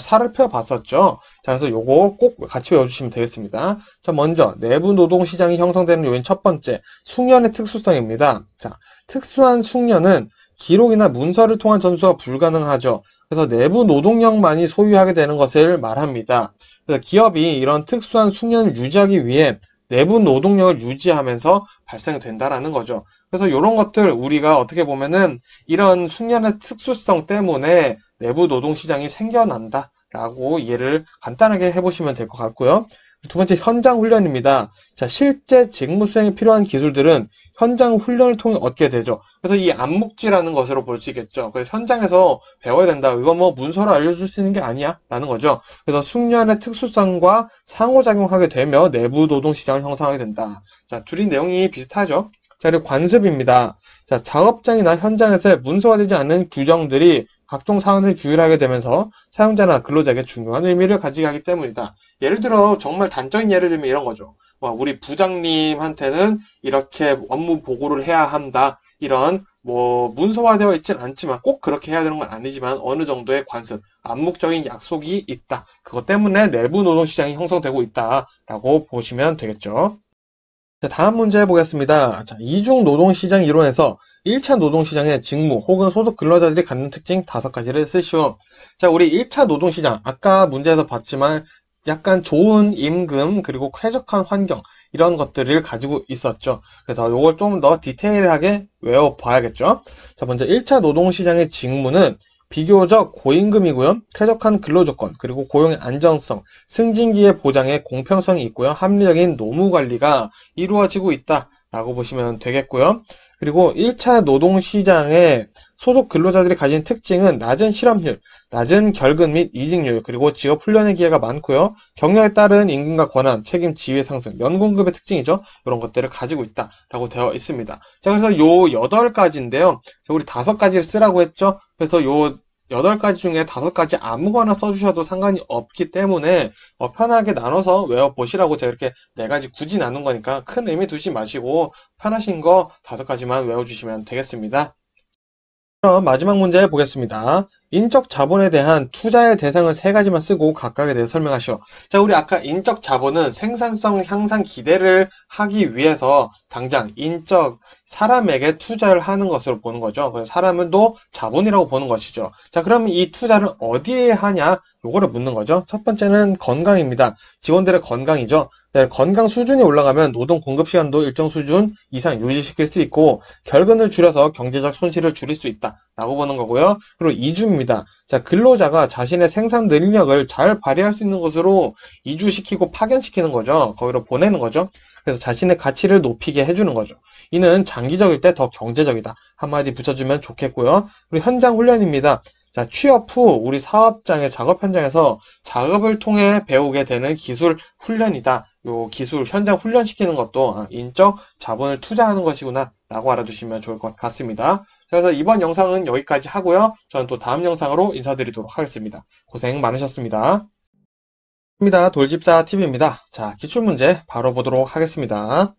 살펴봤었죠. 자, 그래서 요거 꼭 같이 외워주시면 되겠습니다. 자, 먼저 내부 노동시장이 형성되는 요인 첫 번째, 숙련의 특수성입니다. 자, 특수한 숙련은 기록이나 문서를 통한 전수가 불가능하죠. 그래서 내부 노동력만이 소유하게 되는 것을 말합니다. 그래서 기업이 이런 특수한 숙련을 유지하기 위해 내부 노동력을 유지하면서 발생된다라는 거죠. 그래서 이런 것들 우리가 어떻게 보면은 이런 숙련의 특수성 때문에 내부 노동시장이 생겨난다라고 이해를 간단하게 해보시면 될 것 같고요. 두 번째, 현장 훈련입니다. 자, 실제 직무 수행에 필요한 기술들은 현장 훈련을 통해 얻게 되죠. 그래서 이 암묵지라는 것으로 볼 수 있겠죠. 그래서 현장에서 배워야 된다. 이거 뭐 문서로 알려줄 수 있는 게 아니야. 라는 거죠. 그래서 숙련의 특수성과 상호작용하게 되며 내부 노동시장을 형성하게 된다. 자, 둘이 내용이 비슷하죠. 자, 그리고 관습입니다. 자, 작업장이나 현장에서 문서화되지 않은 규정들이 각종 사안을 규율하게 되면서 사용자나 근로자에게 중요한 의미를 가지게 하기 때문이다. 예를 들어 정말 단적인 예를 들면 이런 거죠. 우리 부장님한테는 이렇게 업무 보고를 해야 한다. 이런 뭐 문서화되어 있진 않지만 꼭 그렇게 해야 되는 건 아니지만 어느 정도의 관습, 암묵적인 약속이 있다. 그것 때문에 내부 노동시장이 형성되고 있다라고 보시면 되겠죠. 자, 다음 문제 보겠습니다. 자, 이중 노동시장 이론에서 1차 노동시장의 직무 혹은 소속 근로자들이 갖는 특징 5가지를 쓰시오. 자, 우리 1차 노동시장, 아까 문제에서 봤지만 약간 좋은 임금 그리고 쾌적한 환경 이런 것들을 가지고 있었죠. 그래서 이걸 좀 더 디테일하게 외워봐야겠죠. 자, 먼저 1차 노동시장의 직무는 비교적 고임금이고요. 쾌적한 근로조건, 그리고 고용의 안정성, 승진기회 보장의 공평성이 있고요. 합리적인 노무 관리가 이루어지고 있다라고 보시면 되겠고요. 그리고 1차 노동시장의 소속 근로자들이 가진 특징은 낮은 실업률, 낮은 결근 및 이직률, 그리고 직업 훈련의 기회가 많고요. 경력에 따른 임금과 권한, 책임, 지위 상승, 연공급의 특징이죠. 이런 것들을 가지고 있다라고 되어 있습니다. 자, 그래서 요 8가지인데요. 우리 5가지를 쓰라고 했죠. 그래서 요 8가지 중에 5가지 아무거나 써주셔도 상관이 없기 때문에 편하게 나눠서 외워보시라고 제가 이렇게 4가지 굳이 나눈 거니까 큰 의미 두지 마시고 편하신 거 5가지만 외워주시면 되겠습니다. 그럼 마지막 문제 보겠습니다. 인적 자본에 대한 투자의 대상을 3가지만 쓰고 각각에 대해 설명하시오. 자, 우리 아까 인적 자본은 생산성 향상 기대를 하기 위해서 당장 사람에게 투자를 하는 것으로 보는 거죠. 그래서 사람은 또 자본이라고 보는 것이죠. 자, 그러면 이 투자를 어디에 하냐? 요거를 묻는 거죠. 첫 번째는 건강입니다. 직원들의 건강이죠. 네, 건강 수준이 올라가면 노동 공급 시간도 일정 수준 이상 유지시킬 수 있고 결근을 줄여서 경제적 손실을 줄일 수 있다라고 보는 거고요. 그리고 이주입니다. 자, 근로자가 자신의 생산 능력을 잘 발휘할 수 있는 곳으로 이주시키고 파견시키는 거죠. 거기로 보내는 거죠. 그래서 자신의 가치를 높이게 해주는 거죠. 이는 장기적일 때 더 경제적이다. 한마디 붙여주면 좋겠고요. 그리고 현장 훈련입니다. 자, 취업 후 우리 사업장의 작업 현장에서 작업을 통해 배우게 되는 기술 훈련이다. 요 기술 현장 훈련시키는 것도 인적 자본을 투자하는 것이구나 라고 알아두시면 좋을 것 같습니다. 자, 그래서 이번 영상은 여기까지 하고요. 저는 또 다음 영상으로 인사드리도록 하겠습니다. 고생 많으셨습니다. 돌집사 TV입니다. 자, 기출문제 바로 보도록 하겠습니다.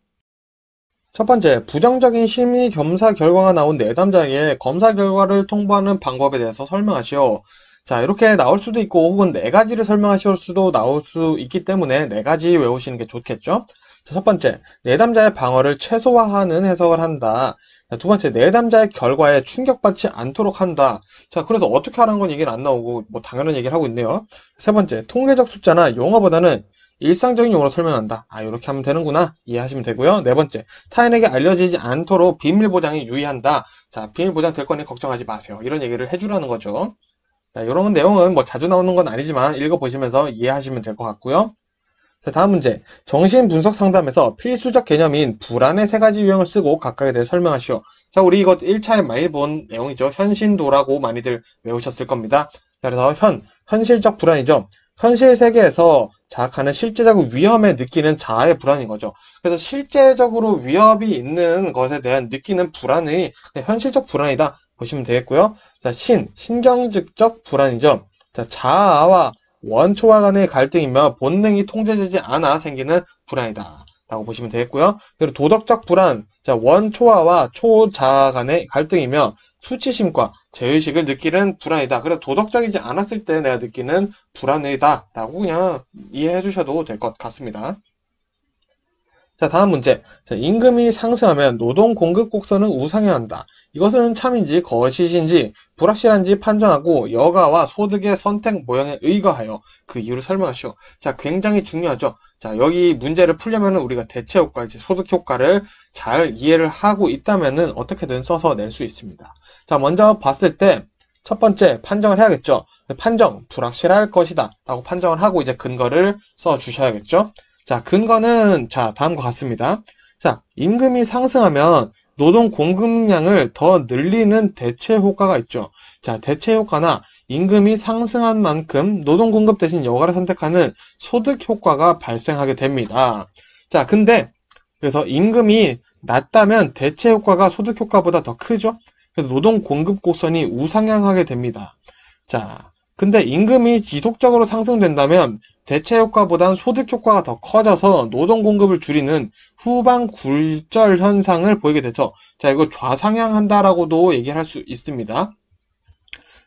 첫 번째, 부정적인 심리 검사 결과가 나온 내담자에게 검사 결과를 통보하는 방법에 대해서 설명하시오. 자, 이렇게 나올 수도 있고 혹은 4가지를 설명하실 수도 나올 수 있기 때문에 4가지 외우시는 게 좋겠죠. 자, 첫 번째, 내담자의 방어를 최소화하는 해석을 한다. 자, 두 번째, 내담자의 결과에 충격받지 않도록 한다. 자, 그래서 어떻게 하라는 건 얘기는 안 나오고 뭐 당연한 얘기를 하고 있네요. 세 번째, 통계적 숫자나 용어보다는 일상적인 용어로 설명한다. 이렇게 하면 되는구나. 이해하시면 되고요. 네 번째, 타인에게 알려지지 않도록 비밀 보장에 유의한다. 자, 비밀 보장 될 거니 걱정하지 마세요. 이런 얘기를 해주라는 거죠. 자, 이런 내용은 뭐 자주 나오는 건 아니지만 읽어보시면서 이해하시면 될 것 같고요. 자, 다음 문제. 정신분석 상담에서 필수적 개념인 불안의 3가지 유형을 쓰고 각각에 대해 설명하시오. 자, 우리 이거 1차에 많이 본 내용이죠. 현신도라고 많이들 외우셨을 겁니다. 자, 그래서 현실적 불안이죠. 현실 세계에서 자학하는 실제적 위험에 느끼는 자아의 불안인 거죠. 그래서 실제적으로 위협이 있는 것에 대한 느끼는 불안이 현실적 불안이다 보시면 되겠고요. 자, 신경직적 불안이죠. 자, 자아와 원초와 간의 갈등이며 본능이 통제되지 않아 생기는 불안이다 라고 보시면 되겠고요. 그리고 도덕적 불안, 자, 원초아와 초자 간의 갈등이며 수치심과 죄의식을 느끼는 불안이다. 그래서 도덕적이지 않았을 때 내가 느끼는 불안이다 라고 그냥 이해해 주셔도 될 것 같습니다. 자, 다음 문제. 자, 임금이 상승하면 노동 공급 곡선은 우상향한다. 이것은 참인지 거짓인지 불확실한지 판정하고 여가와 소득의 선택 모형에 의거하여 그 이유를 설명하시오. 자, 굉장히 중요하죠. 자, 여기 문제를 풀려면 우리가 대체 효과, 이제 소득 효과를 잘 이해를 하고 있다면은 어떻게든 써서 낼 수 있습니다. 자, 먼저 봤을 때 첫 번째 판정을 해야겠죠. 판정, 불확실할 것이다 라고 판정을 하고 이제 근거를 써 주셔야겠죠. 자, 근거는 자, 다음과 같습니다. 자, 임금이 상승하면 노동 공급량을 더 늘리는 대체 효과가 있죠. 자, 대체 효과나 임금이 상승한 만큼 노동 공급 대신 여가를 선택하는 소득 효과가 발생하게 됩니다. 자, 근데 그래서 임금이 낮다면 대체 효과가 소득 효과보다 더 크죠. 그래서 노동 공급 곡선이 우상향하게 됩니다. 자, 근데 임금이 지속적으로 상승된다면 대체 효과보단 소득 효과가 더 커져서 노동 공급을 줄이는 후방 굴절 현상을 보이게 되죠. 자, 이거 좌상향한다라고도 얘기할 수 있습니다.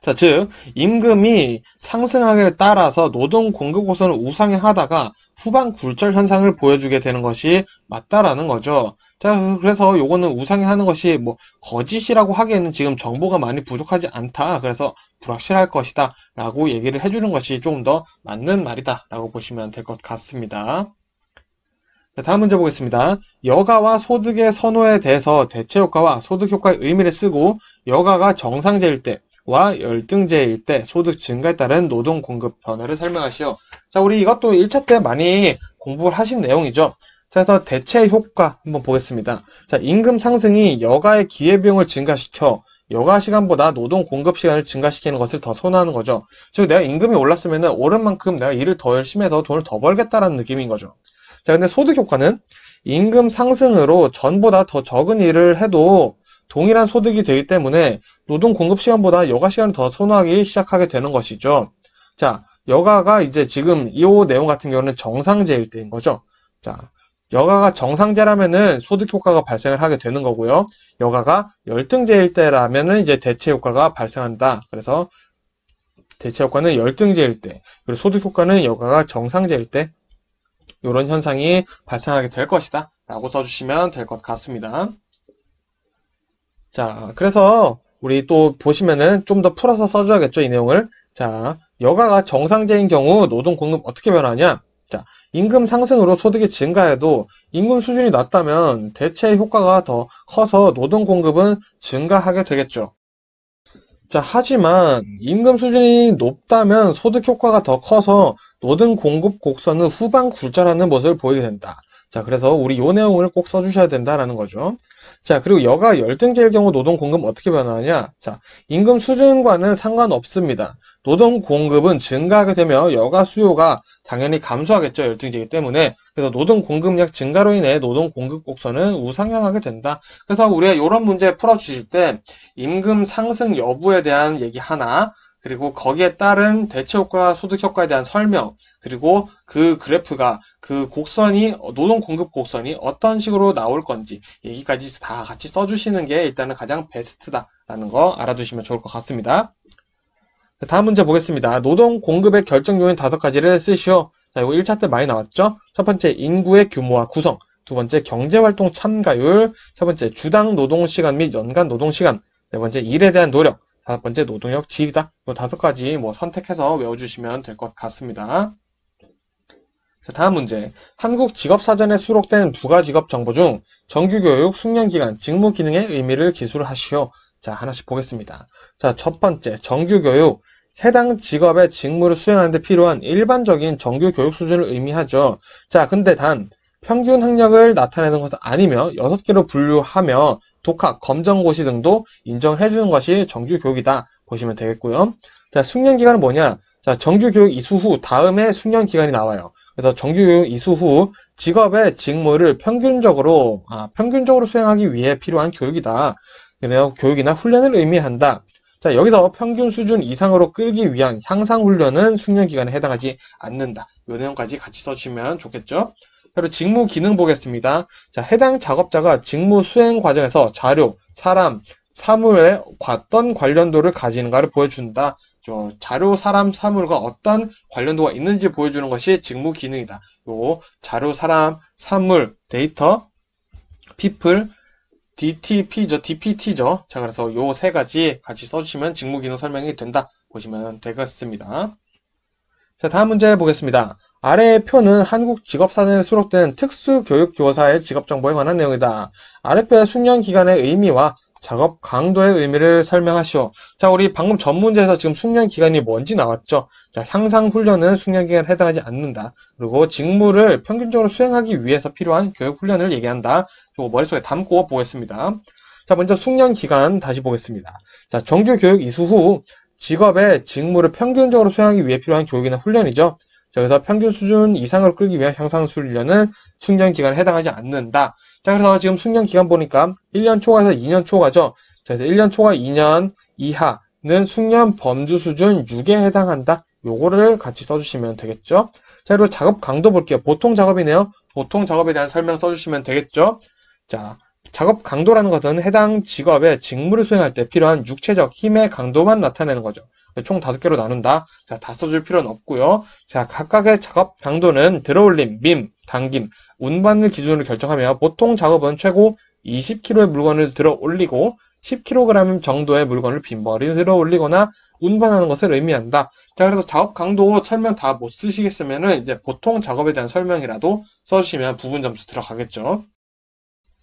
자, 즉 임금이 상승하기에 따라서 노동 공급 곡선을 우상향하다가 후방 굴절 현상을 보여주게 되는 것이 맞다라는 거죠. 자, 그래서 요거는 우상향하는 것이 뭐 거짓이라고 하기에는 지금 정보가 많이 부족하지 않다. 그래서 불확실할 것이다 라고 얘기를 해주는 것이 좀 더 맞는 말이다 라고 보시면 될 것 같습니다. 자, 다음 문제 보겠습니다. 여가와 소득의 선호에 대해서 대체 효과와 소득 효과의 의미를 쓰고 여가가 정상제일 때와 열등제일 때 소득 증가에 따른 노동 공급 변화를 설명하시오. 자, 우리 이것도 1차 때 많이 공부를 하신 내용이죠. 자, 그래서 대체 효과 한번 보겠습니다. 자, 임금 상승이 여가의 기회비용을 증가시켜 여가 시간보다 노동 공급 시간을 증가시키는 것을 더 선호하는 거죠. 즉 내가 임금이 올랐으면 오른 만큼 내가 일을 더 열심히 해서 돈을 더 벌겠다라는 느낌인 거죠. 자, 근데 소득 효과는 임금 상승으로 전보다 더 적은 일을 해도 동일한 소득이 되기 때문에 노동 공급 시간보다 여가 시간을 더 선호하기 시작하게 되는 것이죠. 자, 여가가 이제 지금 이 내용 같은 경우는 정상제일 때인 거죠. 자, 여가가 정상제라면은 소득 효과가 발생을 하게 되는 거고요. 여가가 열등제일 때라면은 이제 대체 효과가 발생한다. 그래서 대체 효과는 열등제일 때, 그리고 소득 효과는 여가가 정상제일 때 이런 현상이 발생하게 될 것이다 라고 써주시면 될 것 같습니다. 자, 그래서 우리 또 보시면은 좀 더 풀어서 써줘야겠죠, 이 내용을. 자, 여가가 정상제인 경우 노동 공급 어떻게 변하냐? 자, 임금 상승으로 소득이 증가해도 임금 수준이 낮다면 대체 효과가 더 커서 노동 공급은 증가하게 되겠죠. 자, 하지만 임금 수준이 높다면 소득 효과가 더 커서 노동 공급 곡선은 후방 굴절하는 모습을 보이게 된다. 자, 그래서 우리 요 내용을 꼭 써주셔야 된다라는 거죠. 자, 그리고 여가 열등제일 경우 노동 공급 어떻게 변하냐? 자, 임금 수준과는 상관없습니다. 노동 공급은 증가하게 되며 여가 수요가 당연히 감소하겠죠. 열등제이기 때문에. 그래서 노동 공급량 증가로 인해 노동 공급 곡선은 우상향하게 된다. 그래서 우리가 이런 문제 풀어주실 때 임금 상승 여부에 대한 얘기 하나, 그리고 거기에 따른 대체 효과, 소득 효과에 대한 설명, 그리고 그 그래프가 그 곡선이 노동 공급 곡선이 어떤 식으로 나올 건지 얘기까지 다 같이 써주시는 게 일단은 가장 베스트다라는 거 알아두시면 좋을 것 같습니다. 다음 문제 보겠습니다. 노동 공급의 결정 요인 5가지를 쓰시오. 자, 이거 1차 때 많이 나왔죠? 첫 번째, 인구의 규모와 구성. 두 번째, 경제활동 참가율. 세 번째, 주당 노동시간 및 연간 노동시간. 네 번째, 일에 대한 노력. 다섯 번째, 노동력 질이다. 이 5가지 선택해서 외워주시면 될 것 같습니다. 자, 다음 문제. 한국직업사전에 수록된 부가직업 정보 중 정규교육, 숙련기간, 직무기능의 의미를 기술하시오. 자, 하나씩 보겠습니다. 자, 첫 번째, 정규교육. 해당 직업의 직무를 수행하는 데 필요한 일반적인 정규교육 수준을 의미하죠. 자, 근데 단 평균 학력을 나타내는 것은 아니며 6개로 분류하며 독학, 검정고시 등도 인정을 해주는 것이 정규교육이다 보시면 되겠고요. 자, 숙련기간은 뭐냐? 자, 정규교육 이수 후 다음에 숙련기간이 나와요. 그래서 정규교육 이수 후 직업의 직무를 평균적으로 수행하기 위해 필요한 교육이다. 그래서 교육이나 훈련을 의미한다. 자, 여기서 평균 수준 이상으로 끌기 위한 향상 훈련은 숙련 기간에 해당하지 않는다. 이 내용까지 같이 써주시면 좋겠죠? 그리고 직무 기능 보겠습니다. 자, 해당 작업자가 직무 수행 과정에서 자료, 사람, 사물의 어떤 관련도를 가지는가를 보여준다. 자료, 사람, 사물과 어떤 관련도가 있는지 보여주는 것이 직무 기능이다. 요 자료, 사람, 사물, 데이터, people, DTP죠, DPT죠. 자, 그래서 요 세 가지 같이 써주시면 직무 기능 설명이 된다. 보시면 되겠습니다. 자, 다음 문제 보겠습니다. 아래의 표는 한국직업사전에 수록된 특수교육교사의 직업정보에 관한 내용이다. 아래표의 숙련 기간의 의미와 작업 강도의 의미를 설명하시오. 자, 우리 방금 전 문제에서 지금 숙련 기간이 뭔지 나왔죠. 자, 향상 훈련은 숙련 기간에 해당하지 않는다. 그리고 직무를 평균적으로 수행하기 위해서 필요한 교육 훈련을 얘기한다. 저거 머릿속에 담고 보겠습니다. 자, 먼저 숙련 기간 다시 보겠습니다. 자, 정규 교육 이수 후 직업의 직무를 평균적으로 수행하기 위해 필요한 교육이나 훈련이죠. 자, 그래서 평균 수준 이상으로 끌기 위한 향상 훈련은 숙련 기간에 해당하지 않는다. 자, 그래서 지금 숙련 기간 보니까 1년 초과에서 2년 초과죠. 자, 그래서 1년 초과 2년 이하는 숙련 범주 수준 6에 해당한다. 요거를 같이 써주시면 되겠죠. 자, 그리고 작업 강도 볼게요. 보통 작업이네요. 보통 작업에 대한 설명 써주시면 되겠죠. 자, 작업 강도라는 것은 해당 직업의 직무를 수행할 때 필요한 육체적 힘의 강도만 나타내는 거죠. 총 5개로 나눈다. 자, 다 써줄 필요는 없고요. 자, 각각의 작업 강도는 들어올림, 밈, 당김, 운반을 기준으로 결정하며 보통 작업은 최고 20kg의 물건을 들어 올리고 10kg 정도의 물건을 빈벌이 들어 올리거나 운반하는 것을 의미한다. 자, 그래서 작업 강도 설명 다 못 쓰시겠으면은 이제 보통 작업에 대한 설명이라도 써주시면 부분 점수 들어가겠죠.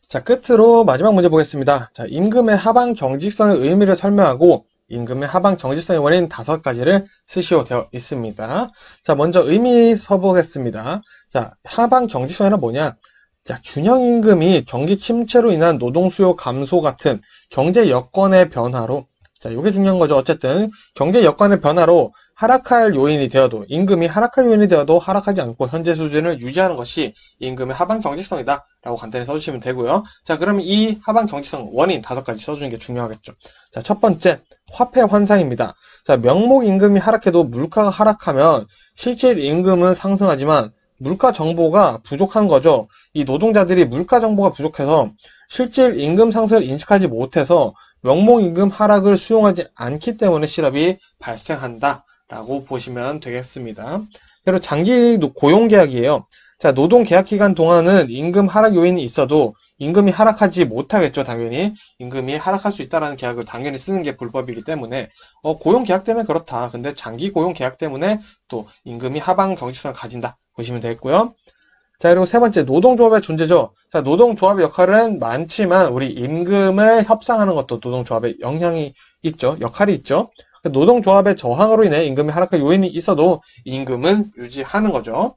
자, 끝으로 마지막 문제 보겠습니다. 자, 임금의 하방 경직성의 의미를 설명하고 임금의 하방 경직성의 원인 5가지를 쓰시오 되어 있습니다. 자, 먼저 의미 써보겠습니다. 자, 하방 경직성이란 뭐냐? 자, 균형 임금이 경기 침체로 인한 노동 수요 감소 같은 경제 여건의 변화로, 자, 이게 중요한 거죠. 어쨌든 경제 여건의 변화로 하락할 요인이 되어도, 임금이 하락할 요인이 되어도 하락하지 않고 현재 수준을 유지하는 것이 임금의 하방 경직성이다 라고 간단히 써주시면 되고요. 자, 그러면 이 하방 경직성 원인 5가지 써주는 게 중요하겠죠. 자, 첫 번째, 화폐 환상입니다. 자, 명목 임금이 하락해도 물가가 하락하면 실질 임금은 상승하지만 물가 정보가 부족한 거죠. 이 노동자들이 물가 정보가 부족해서 실질 임금 상승을 인식하지 못해서 명목 임금 하락을 수용하지 않기 때문에 실업이 발생한다 라고 보시면 되겠습니다. 그리고 장기 고용 계약이에요. 자, 노동 계약 기간 동안은 임금 하락 요인이 있어도 임금이 하락하지 못하겠죠. 당연히 임금이 하락할 수 있다는 계약을 당연히 쓰는 게 불법이기 때문에 고용 계약 때문에 그렇다. 근데 장기 고용 계약 때문에 또 임금이 하방 경직성을 가진다 보시면 되겠고요. 자, 그리고 세 번째, 노동조합의 존재죠. 자, 노동조합의 역할은 많지만 우리 임금을 협상하는 것도 노동조합의 영향이 있죠. 역할이 있죠. 노동조합의 저항으로 인해 임금이 하락할 요인이 있어도 임금은 유지하는 거죠.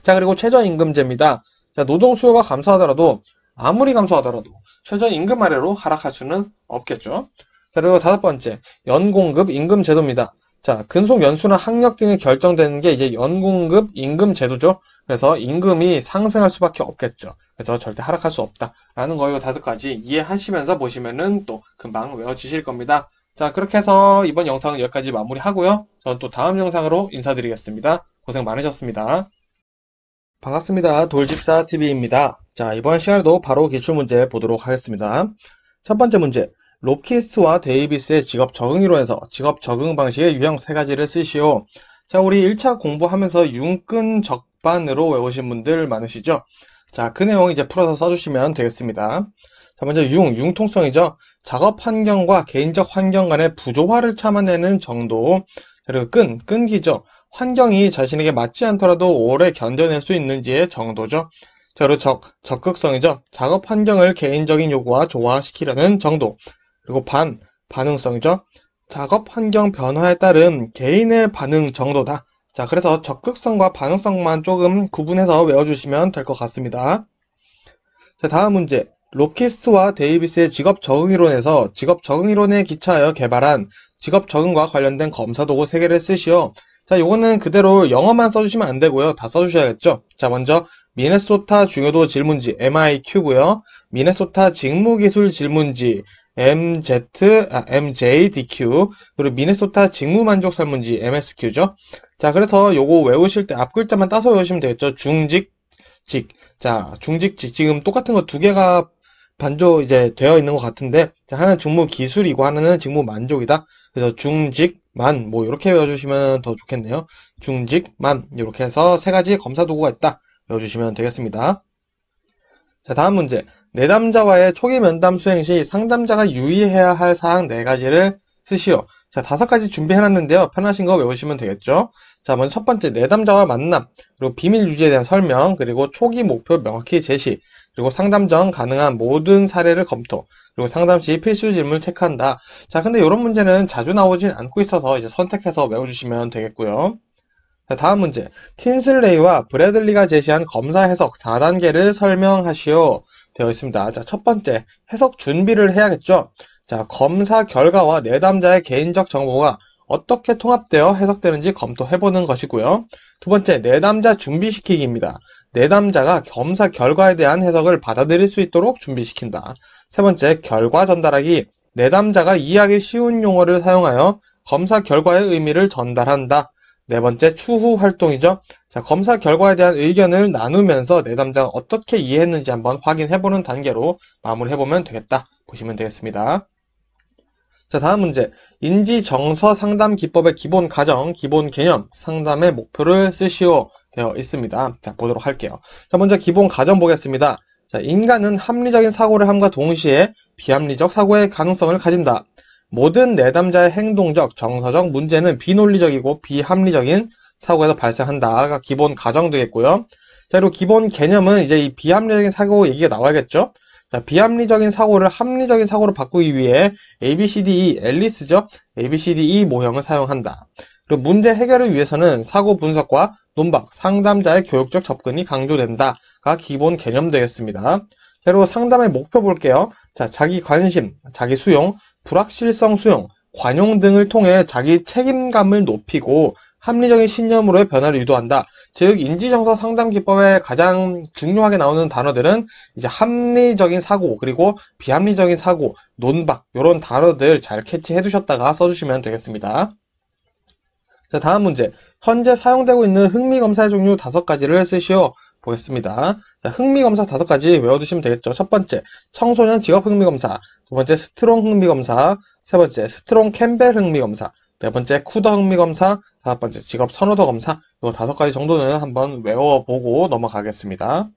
자, 그리고 최저임금제입니다. 자, 노동 수요가 감소하더라도 아무리 감소하더라도 최저임금 아래로 하락할 수는 없겠죠. 자, 그리고 5번째, 연공급 임금제도입니다. 자, 근속 연수나 학력 등이 결정되는 게 이제 연공급 임금 제도죠. 그래서 임금이 상승할 수밖에 없겠죠. 그래서 절대 하락할 수 없다라는 거 이거 5가지 이해하시면서 보시면은 또 금방 외워지실 겁니다. 자, 그렇게 해서 이번 영상은 여기까지 마무리하고요. 저는 또 다음 영상으로 인사드리겠습니다. 고생 많으셨습니다. 반갑습니다. 돌집사TV입니다. 자, 이번 시간에도 바로 기출문제 보도록 하겠습니다. 첫 번째 문제, 롭키스와 데이비스의 직업 적응 이론에서 직업 적응 방식의 유형 3가지를 쓰시오. 자, 우리 1차 공부하면서 융근 적반으로 외우신 분들 많으시죠? 자, 그 내용 이제 풀어서 써주시면 되겠습니다. 자, 먼저 융통성이죠. 작업 환경과 개인적 환경 간의 부조화를 참아내는 정도. 그리고 끈기죠. 환경이 자신에게 맞지 않더라도 오래 견뎌낼 수 있는지의 정도죠. 자, 그리고 적극성이죠. 작업 환경을 개인적인 요구와 조화시키려는 정도. 그리고 반응성이죠. 작업 환경 변화에 따른 개인의 반응 정도다. 자, 그래서 적극성과 반응성만 조금 구분해서 외워주시면 될 것 같습니다. 자, 다음 문제. 롭키스와 데이비스의 직업 적응 이론에서 직업 적응 이론에 기초하여 개발한 직업 적응과 관련된 검사 도구 3개를 쓰시오. 자, 요거는 그대로 영어만 써주시면 안 되고요. 다 써주셔야겠죠. 자, 먼저 미네소타 중요도 질문지 MIQ고요. 미네소타 직무기술 질문지 MJDQ, 그리고 미네소타 직무만족 설문지 MSQ죠. 자, 그래서 요거 외우실 때 앞 글자만 따서 외우시면 되겠죠. 중직, 직. 자, 중직직. 지금 똑같은 거 두 개가 반조 이제 되어 있는 것 같은데, 자, 하나는 직무 기술이고 하나는 직무 만족이다. 그래서 중직만 뭐 이렇게 외워주시면 더 좋겠네요. 중직만 이렇게 해서 세 가지 검사 도구가 있다. 외워주시면 되겠습니다. 자, 다음 문제. 내담자와의 초기 면담 수행 시 상담자가 유의해야 할 사항 4가지를 쓰시오. 자, 5가지 준비해놨는데요. 편하신 거 외우시면 되겠죠. 자, 먼저 첫 번째, 내담자와 만남, 그리고 비밀 유지에 대한 설명, 그리고 초기 목표 명확히 제시, 그리고 상담 전 가능한 모든 사례를 검토, 그리고 상담 시 필수 질문을 체크한다. 자, 근데 이런 문제는 자주 나오진 않고 있어서 이제 선택해서 외워주시면 되겠고요. 자, 다음 문제. 틴슬레이와 브래들리가 제시한 검사 해석 4단계를 설명하시오. 되어 있습니다. 자, 첫 번째, 해석 준비를 해야겠죠. 자, 검사 결과와 내담자의 개인적 정보가 어떻게 통합되어 해석되는지 검토해보는 것이고요. 두 번째, 내담자 준비시키기입니다. 내담자가 검사 결과에 대한 해석을 받아들일 수 있도록 준비시킨다. 세 번째, 결과 전달하기. 내담자가 이해하기 쉬운 용어를 사용하여 검사 결과의 의미를 전달한다. 네 번째, 추후 활동이죠. 자, 검사 결과에 대한 의견을 나누면서 내담자가 어떻게 이해했는지 한번 확인해보는 단계로 마무리해보면 되겠다. 보시면 되겠습니다. 자, 다음 문제. 인지 정서 상담 기법의 기본 가정, 기본 개념, 상담의 목표를 쓰시오. 되어 있습니다. 자, 보도록 할게요. 자, 먼저 기본 가정 보겠습니다. 자, 인간은 합리적인 사고를 함과 동시에 비합리적 사고의 가능성을 가진다. 모든 내담자의 행동적, 정서적 문제는 비논리적이고 비합리적인 사고에서 발생한다가 기본 가정 되겠고요. 자, 그리고 기본 개념은 이제 이 비합리적인 사고 얘기가 나와야겠죠. 자, 비합리적인 사고를 합리적인 사고로 바꾸기 위해 ABCDE, 앨리스죠. ABCDE 모형을 사용한다. 그리고 문제 해결을 위해서는 사고 분석과 논박, 상담자의 교육적 접근이 강조된다가 기본 개념 되겠습니다. 자, 그리고 상담의 목표 볼게요. 자, 자기 관심, 자기 수용, 불확실성 수용, 관용 등을 통해 자기 책임감을 높이고 합리적인 신념으로의 변화를 유도한다. 즉, 인지정서 상담 기법에 가장 중요하게 나오는 단어들은 이제 합리적인 사고, 그리고 비합리적인 사고, 논박, 이런 단어들 잘 캐치해 두셨다가 써주시면 되겠습니다. 자, 다음 문제. 현재 사용되고 있는 흥미검사의 종류 5가지를 쓰시오. 보겠습니다. 자, 흥미검사 5가지 외워두시면 되겠죠. 첫 번째, 청소년 직업 흥미검사. 두 번째, 스트롱 흥미검사. 세 번째, 스트롱 캠벨 흥미검사. 네 번째, 쿠더 흥미검사. 다섯 번째, 직업 선호도 검사. 이 5가지 정도는 한번 외워보고 넘어가겠습니다.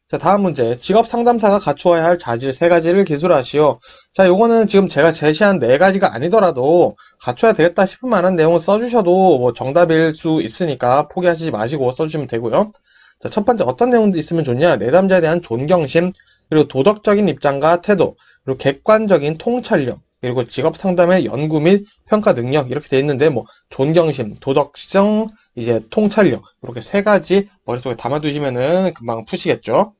자, 다음 문제. 직업 상담사가 갖추어야 할 자질 3가지를 기술하시오. 자, 요거는 지금 제가 제시한 4가지가 아니더라도 갖춰야 되겠다 싶을 만한 내용을 써주셔도 뭐 정답일 수 있으니까 포기하시지 마시고 써주시면 되고요. 자, 첫 번째 어떤 내용도 있으면 좋냐? 내담자에 대한 존경심, 그리고 도덕적인 입장과 태도, 그리고 객관적인 통찰력, 그리고 직업 상담의 연구 및 평가 능력 이렇게 돼 있는데 뭐 존경심, 도덕성, 이제 통찰력 이렇게 3가지 머릿속에 담아두시면은 금방 푸시겠죠.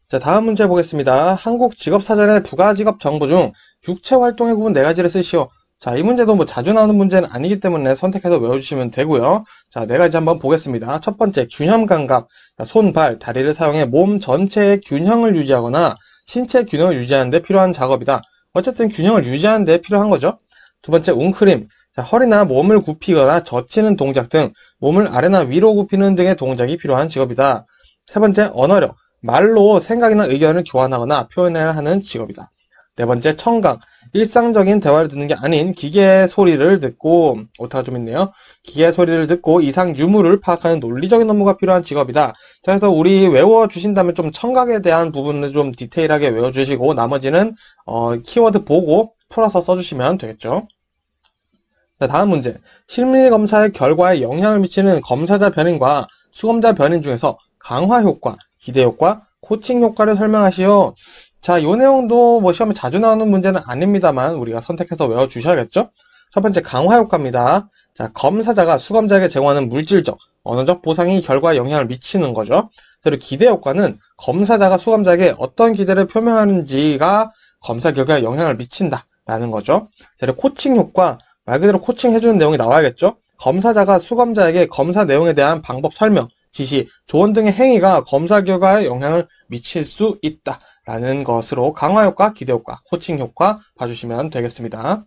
자, 다음 문제 보겠습니다. 한국 직업사전의 부가직업 정보 중 육체활동의 구분 4가지를 쓰시오. 자, 이 문제도 뭐 자주 나오는 문제는 아니기 때문에 선택해서 외워주시면 되고요. 자, 4가지 한번 보겠습니다. 첫 번째, 균형 감각. 자, 손, 발, 다리를 사용해 몸 전체의 균형을 유지하거나 신체 균형을 유지하는 데 필요한 작업이다. 어쨌든 균형을 유지하는 데 필요한 거죠. 두 번째, 웅크림. 자, 허리나 몸을 굽히거나 젖히는 동작 등 몸을 아래나 위로 굽히는 등의 동작이 필요한 직업이다. 세 번째, 언어력. 말로 생각이나 의견을 교환하거나 표현해야 하는 직업이다. 네 번째, 청각. 일상적인 대화를 듣는 게 아닌 기계 소리를 듣고, 오타가 좀 있네요. 기계 소리를 듣고 이상 유무를 파악하는 논리적인 업무가 필요한 직업이다. 자, 그래서 우리 외워주신다면 좀 청각에 대한 부분을 좀 디테일하게 외워주시고, 나머지는, 키워드 보고 풀어서 써주시면 되겠죠. 자, 다음 문제. 심리검사의 결과에 영향을 미치는 검사자 변인과 수검자 변인 중에서 강화 효과, 기대 효과, 코칭 효과를 설명하시오. 자, 이 내용도 뭐 시험에 자주 나오는 문제는 아닙니다만 우리가 선택해서 외워주셔야겠죠? 첫 번째, 강화 효과입니다. 자, 검사자가 수검자에게 제공하는 물질적, 언어적 보상이 결과에 영향을 미치는 거죠. 그리고 기대 효과는 검사자가 수검자에게 어떤 기대를 표명하는지가 검사 결과에 영향을 미친다라는 거죠. 그리고 코칭 효과, 말 그대로 코칭 해주는 내용이 나와야겠죠? 검사자가 수검자에게 검사 내용에 대한 방법 설명, 지시, 조언 등의 행위가 검사 결과에 영향을 미칠 수 있다라는 것으로 강화 효과, 기대 효과, 코칭 효과 봐주시면 되겠습니다.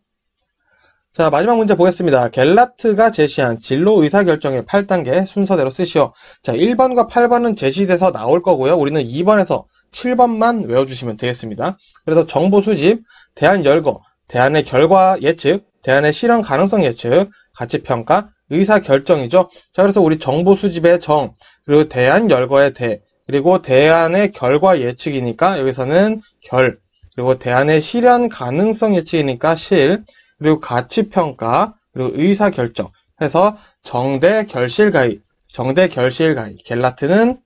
자, 마지막 문제 보겠습니다. 갤라트가 제시한 진로 의사결정의 8단계 순서대로 쓰시오. 자, 1번과 8번은 제시돼서 나올 거고요. 우리는 2번에서 7번만 외워주시면 되겠습니다. 그래서 정보 수집, 대안 열거, 대안의 결과 예측, 대안의 실현 가능성 예측, 가치평가, 의사결정이죠. 자, 그래서 우리 정보 수집의 정, 그리고 대안 열거의 대, 그리고 대안의 결과 예측이니까 여기서는 결, 그리고 대안의 실현 가능성 예측이니까 실, 그리고 가치평가, 그리고 의사결정 해서 정대결실가이, 정대결실가이, 갤라트는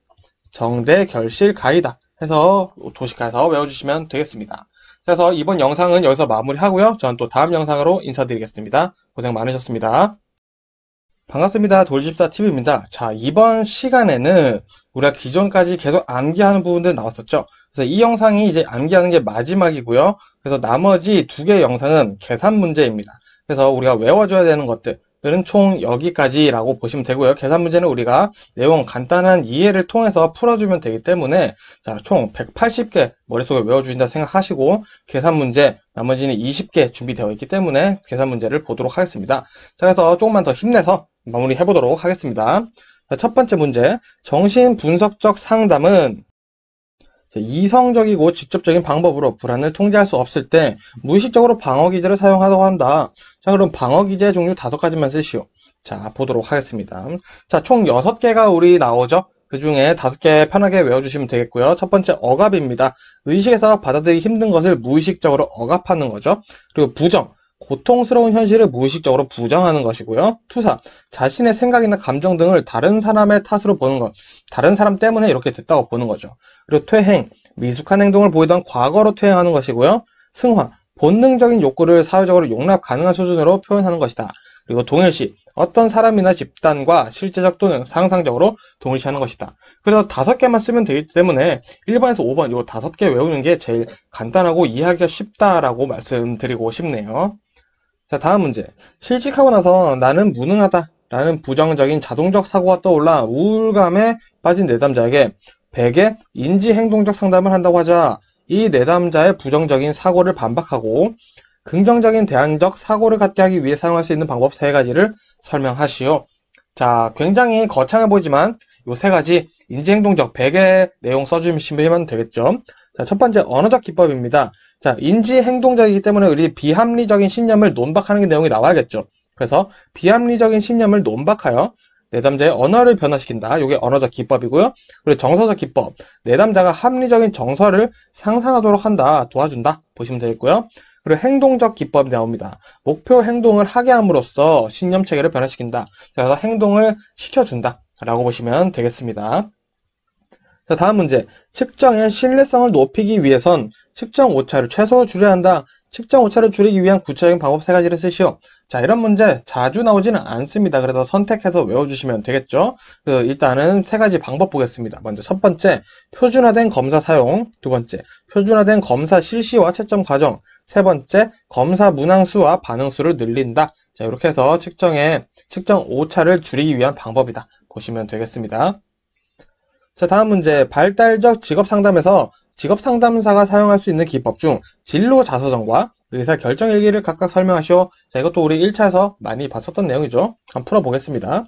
정대결실가이다 해서 도식화해서 외워주시면 되겠습니다. 그래서 이번 영상은 여기서 마무리하고요. 저는 또 다음 영상으로 인사드리겠습니다. 고생 많으셨습니다. 반갑습니다. 돌집사TV입니다. 자, 이번 시간에는 우리가 기존까지 계속 암기하는 부분들 나왔었죠. 그래서 이 영상이 이제 암기하는 게 마지막이고요. 그래서 나머지 2개 영상은 계산 문제입니다. 그래서 우리가 외워줘야 되는 것들은 총 여기까지라고 보시면 되고요. 계산 문제는 우리가 내용 간단한 이해를 통해서 풀어주면 되기 때문에 자, 총 180개 머릿속에 외워주신다 생각하시고 계산 문제 나머지는 20개 준비되어 있기 때문에 계산 문제를 보도록 하겠습니다. 자, 그래서 조금만 더 힘내서 마무리 해보도록 하겠습니다. 자, 첫 번째 문제, 정신분석적 상담은 이성적이고 직접적인 방법으로 불안을 통제할 수 없을 때 무의식적으로 방어기제를 사용하다고 한다. 자, 그럼 방어기제 종류 5가지만 쓰시오. 자, 보도록 하겠습니다. 자, 총 6개가 우리 나오죠. 그 중에 5개 편하게 외워주시면 되겠고요. 첫 번째 억압입니다. 의식에서 받아들이기 힘든 것을 무의식적으로 억압하는 거죠. 그리고 부정, 고통스러운 현실을 무의식적으로 부정하는 것이고요. 투사, 자신의 생각이나 감정 등을 다른 사람의 탓으로 보는 것, 다른 사람 때문에 이렇게 됐다고 보는 거죠. 그리고 퇴행, 미숙한 행동을 보이던 과거로 퇴행하는 것이고요. 승화, 본능적인 욕구를 사회적으로 용납 가능한 수준으로 표현하는 것이다. 그리고 동일시, 어떤 사람이나 집단과 실제적 또는 상상적으로 동일시하는 것이다. 그래서 5개만 쓰면 되기 때문에 1번에서 5번 이 5개 외우는 게 제일 간단하고 이해하기가 쉽다라고 말씀드리고 싶네요. 자, 다음 문제. 실직하고 나서 나는 무능하다 라는 부정적인 자동적 사고가 떠올라 우울감에 빠진 내담자에게 100의 인지행동적 상담을 한다고 하자 이 내담자의 부정적인 사고를 반박하고 긍정적인 대안적 사고를 갖게 하기 위해 사용할 수 있는 방법 3가지를 설명하시오. 자, 굉장히 거창해 보이지만 이 3가지 인지행동적 100의 내용 써주시면 되겠죠. 자, 첫 번째 언어적 기법입니다. 자, 인지행동적이기 때문에 우리 비합리적인 신념을 논박하는 내용이 나와야겠죠. 그래서 비합리적인 신념을 논박하여 내담자의 언어를 변화시킨다. 이게 언어적 기법이고요. 그리고 정서적 기법. 내담자가 합리적인 정서를 상상하도록 한다. 도와준다. 보시면 되겠고요. 그리고 행동적 기법이 나옵니다. 목표 행동을 하게 함으로써 신념 체계를 변화시킨다. 그래서 행동을 시켜준다. 라고 보시면 되겠습니다. 자, 다음 문제. 측정의 신뢰성을 높이기 위해선 측정 오차를 최소로 줄여야 한다. 측정 오차를 줄이기 위한 구체적인 방법 3가지를 쓰시오. 자, 이런 문제 자주 나오지는 않습니다. 그래서 선택해서 외워주시면 되겠죠. 일단은 3가지 방법 보겠습니다. 먼저 첫 번째, 표준화된 검사 사용. 두 번째, 표준화된 검사 실시와 채점 과정. 세 번째, 검사 문항수와 반응수를 늘린다. 자, 이렇게 해서 측정 오차를 줄이기 위한 방법이다. 보시면 되겠습니다. 자, 다음 문제. 발달적 직업상담에서 직업상담사가 사용할 수 있는 기법 중 진로 자서전과 의사결정일기를 각각 설명하시오. 자, 이것도 우리 1차에서 많이 봤었던 내용이죠. 한번 풀어보겠습니다.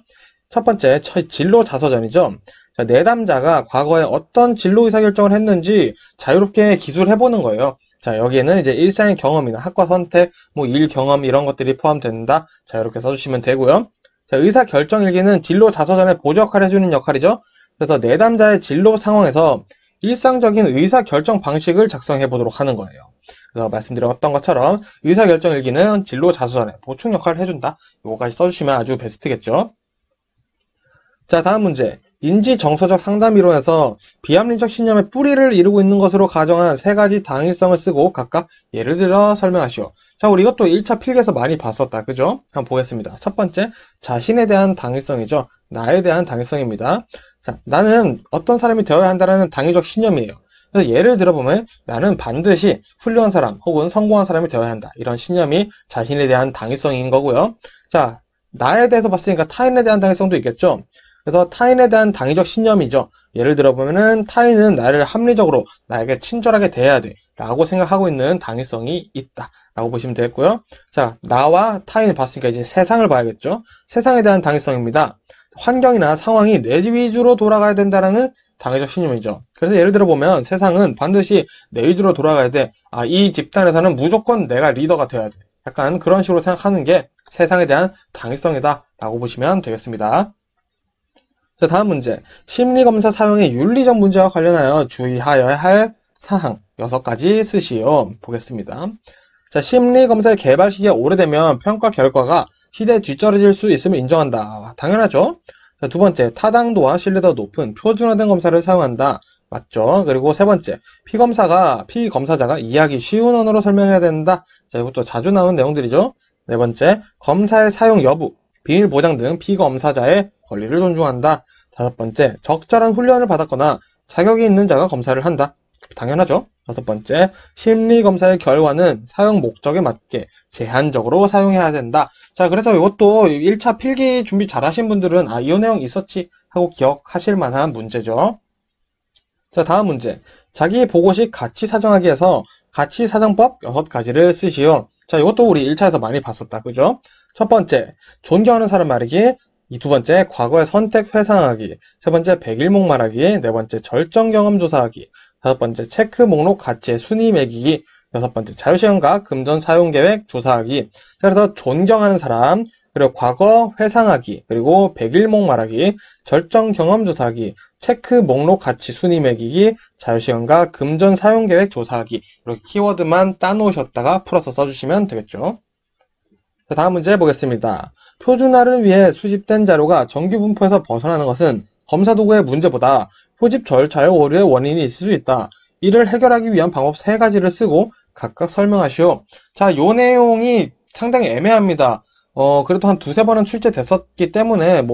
첫 번째, 진로 자서전이죠. 자, 내담자가 과거에 어떤 진로 의사결정을 했는지 자유롭게 기술해보는 거예요. 자, 여기에는 이제 일상의 경험이나 학과 선택, 일 경험 이런 것들이 포함된다. 자, 이렇게 써주시면 되고요. 자, 의사결정일기는 진로 자서전의 보조 역할을 해주는 역할이죠. 그래서 내담자의 진로 상황에서 일상적인 의사결정 방식을 작성해 보도록 하는 거예요. 그래서 말씀드렸던 것처럼 의사결정일기는 진로 자서전에 보충 역할을 해준다. 이거까지 써주시면 아주 베스트겠죠. 자, 다음 문제. 인지정서적 상담이론에서 비합리적 신념의 뿌리를 이루고 있는 것으로 가정한 3가지 당위성을 쓰고 각각 예를 들어 설명하시오. 자, 우리 이것도 1차 필기에서 많이 봤었다. 그죠? 한번 보겠습니다. 첫 번째, 자신에 대한 당위성이죠. 나에 대한 당위성입니다. 자, 나는 어떤 사람이 되어야 한다는 당위적 신념이에요. 그래서 예를 들어보면 나는 반드시 훌륭한 사람 혹은 성공한 사람이 되어야 한다. 이런 신념이 자신에 대한 당위성인 거고요. 자, 나에 대해서 봤으니까 타인에 대한 당위성도 있겠죠. 그래서 타인에 대한 당위적 신념이죠. 예를 들어보면은 타인은 나를 합리적으로 나에게 친절하게 대해야 돼 라고 생각하고 있는 당위성이 있다 라고 보시면 되겠고요. 자, 나와 타인을 봤으니까 이제 세상을 봐야겠죠. 세상에 대한 당위성입니다. 환경이나 상황이 내 위주로 돌아가야 된다라는 당위적 신념이죠. 그래서 예를 들어 보면 세상은 반드시 내 위주로 돌아가야 돼. 아, 이 집단에서는 무조건 내가 리더가 돼야 돼. 약간 그런 식으로 생각하는 게 세상에 대한 당위성이다 라고 보시면 되겠습니다. 자, 다음 문제. 심리검사 사용의 윤리적 문제와 관련하여 주의하여야 할 사항 6가지 쓰시오. 보겠습니다. 자, 심리검사의 개발 시기가 오래되면 평가 결과가 시대에 뒤떨어질 수 있음을 인정한다. 당연하죠. 자, 두 번째, 타당도와 신뢰도가 높은 표준화된 검사를 사용한다. 맞죠? 그리고 세 번째, 피검사자가 이해하기 쉬운 언어로 설명해야 된다. 자, 이것도 자주 나오는 내용들이죠. 네 번째, 검사의 사용 여부, 비밀 보장 등 피검사자의 권리를 존중한다. 다섯 번째, 적절한 훈련을 받았거나 자격이 있는 자가 검사를 한다. 당연하죠. 여섯 번째, 심리검사의 결과는 사용 목적에 맞게 제한적으로 사용해야 된다. 자, 그래서 이것도 1차 필기 준비 잘 하신 분들은 아, 이 내용 있었지 하고 기억하실 만한 문제죠. 자, 다음 문제. 자기 보고식 가치 사정하기에서 가치 사정법 6가지를 쓰시오. 자, 이것도 우리 1차에서 많이 봤었다. 그죠? 첫 번째, 존경하는 사람 말하기. 두 번째, 과거의 선택 회상하기. 세 번째, 백일목 말하기. 네 번째, 절정 경험 조사하기. 다섯 번째, 체크 목록 가치의 순위 매기기. 여섯 번째, 자유시간과 금전 사용 계획 조사하기. 자, 그래서 존경하는 사람, 그리고 과거 회상하기, 그리고 백일목 말하기, 절정 경험 조사하기, 체크 목록 가치 순위 매기기, 자유시간과 금전 사용 계획 조사하기. 이렇게 키워드만 따놓으셨다가 풀어서 써주시면 되겠죠. 자, 다음 문제 보겠습니다. 표준화를 위해 수집된 자료가 정규 분포에서 벗어나는 것은 검사 도구의 문제보다 표집 절차의 오류의 원인이 있을 수 있다. 이를 해결하기 위한 방법 3가지를 쓰고 각각 설명하시오. 자, 요 내용이 상당히 애매합니다. 그래도 한 2~3번은 출제됐었기 때문에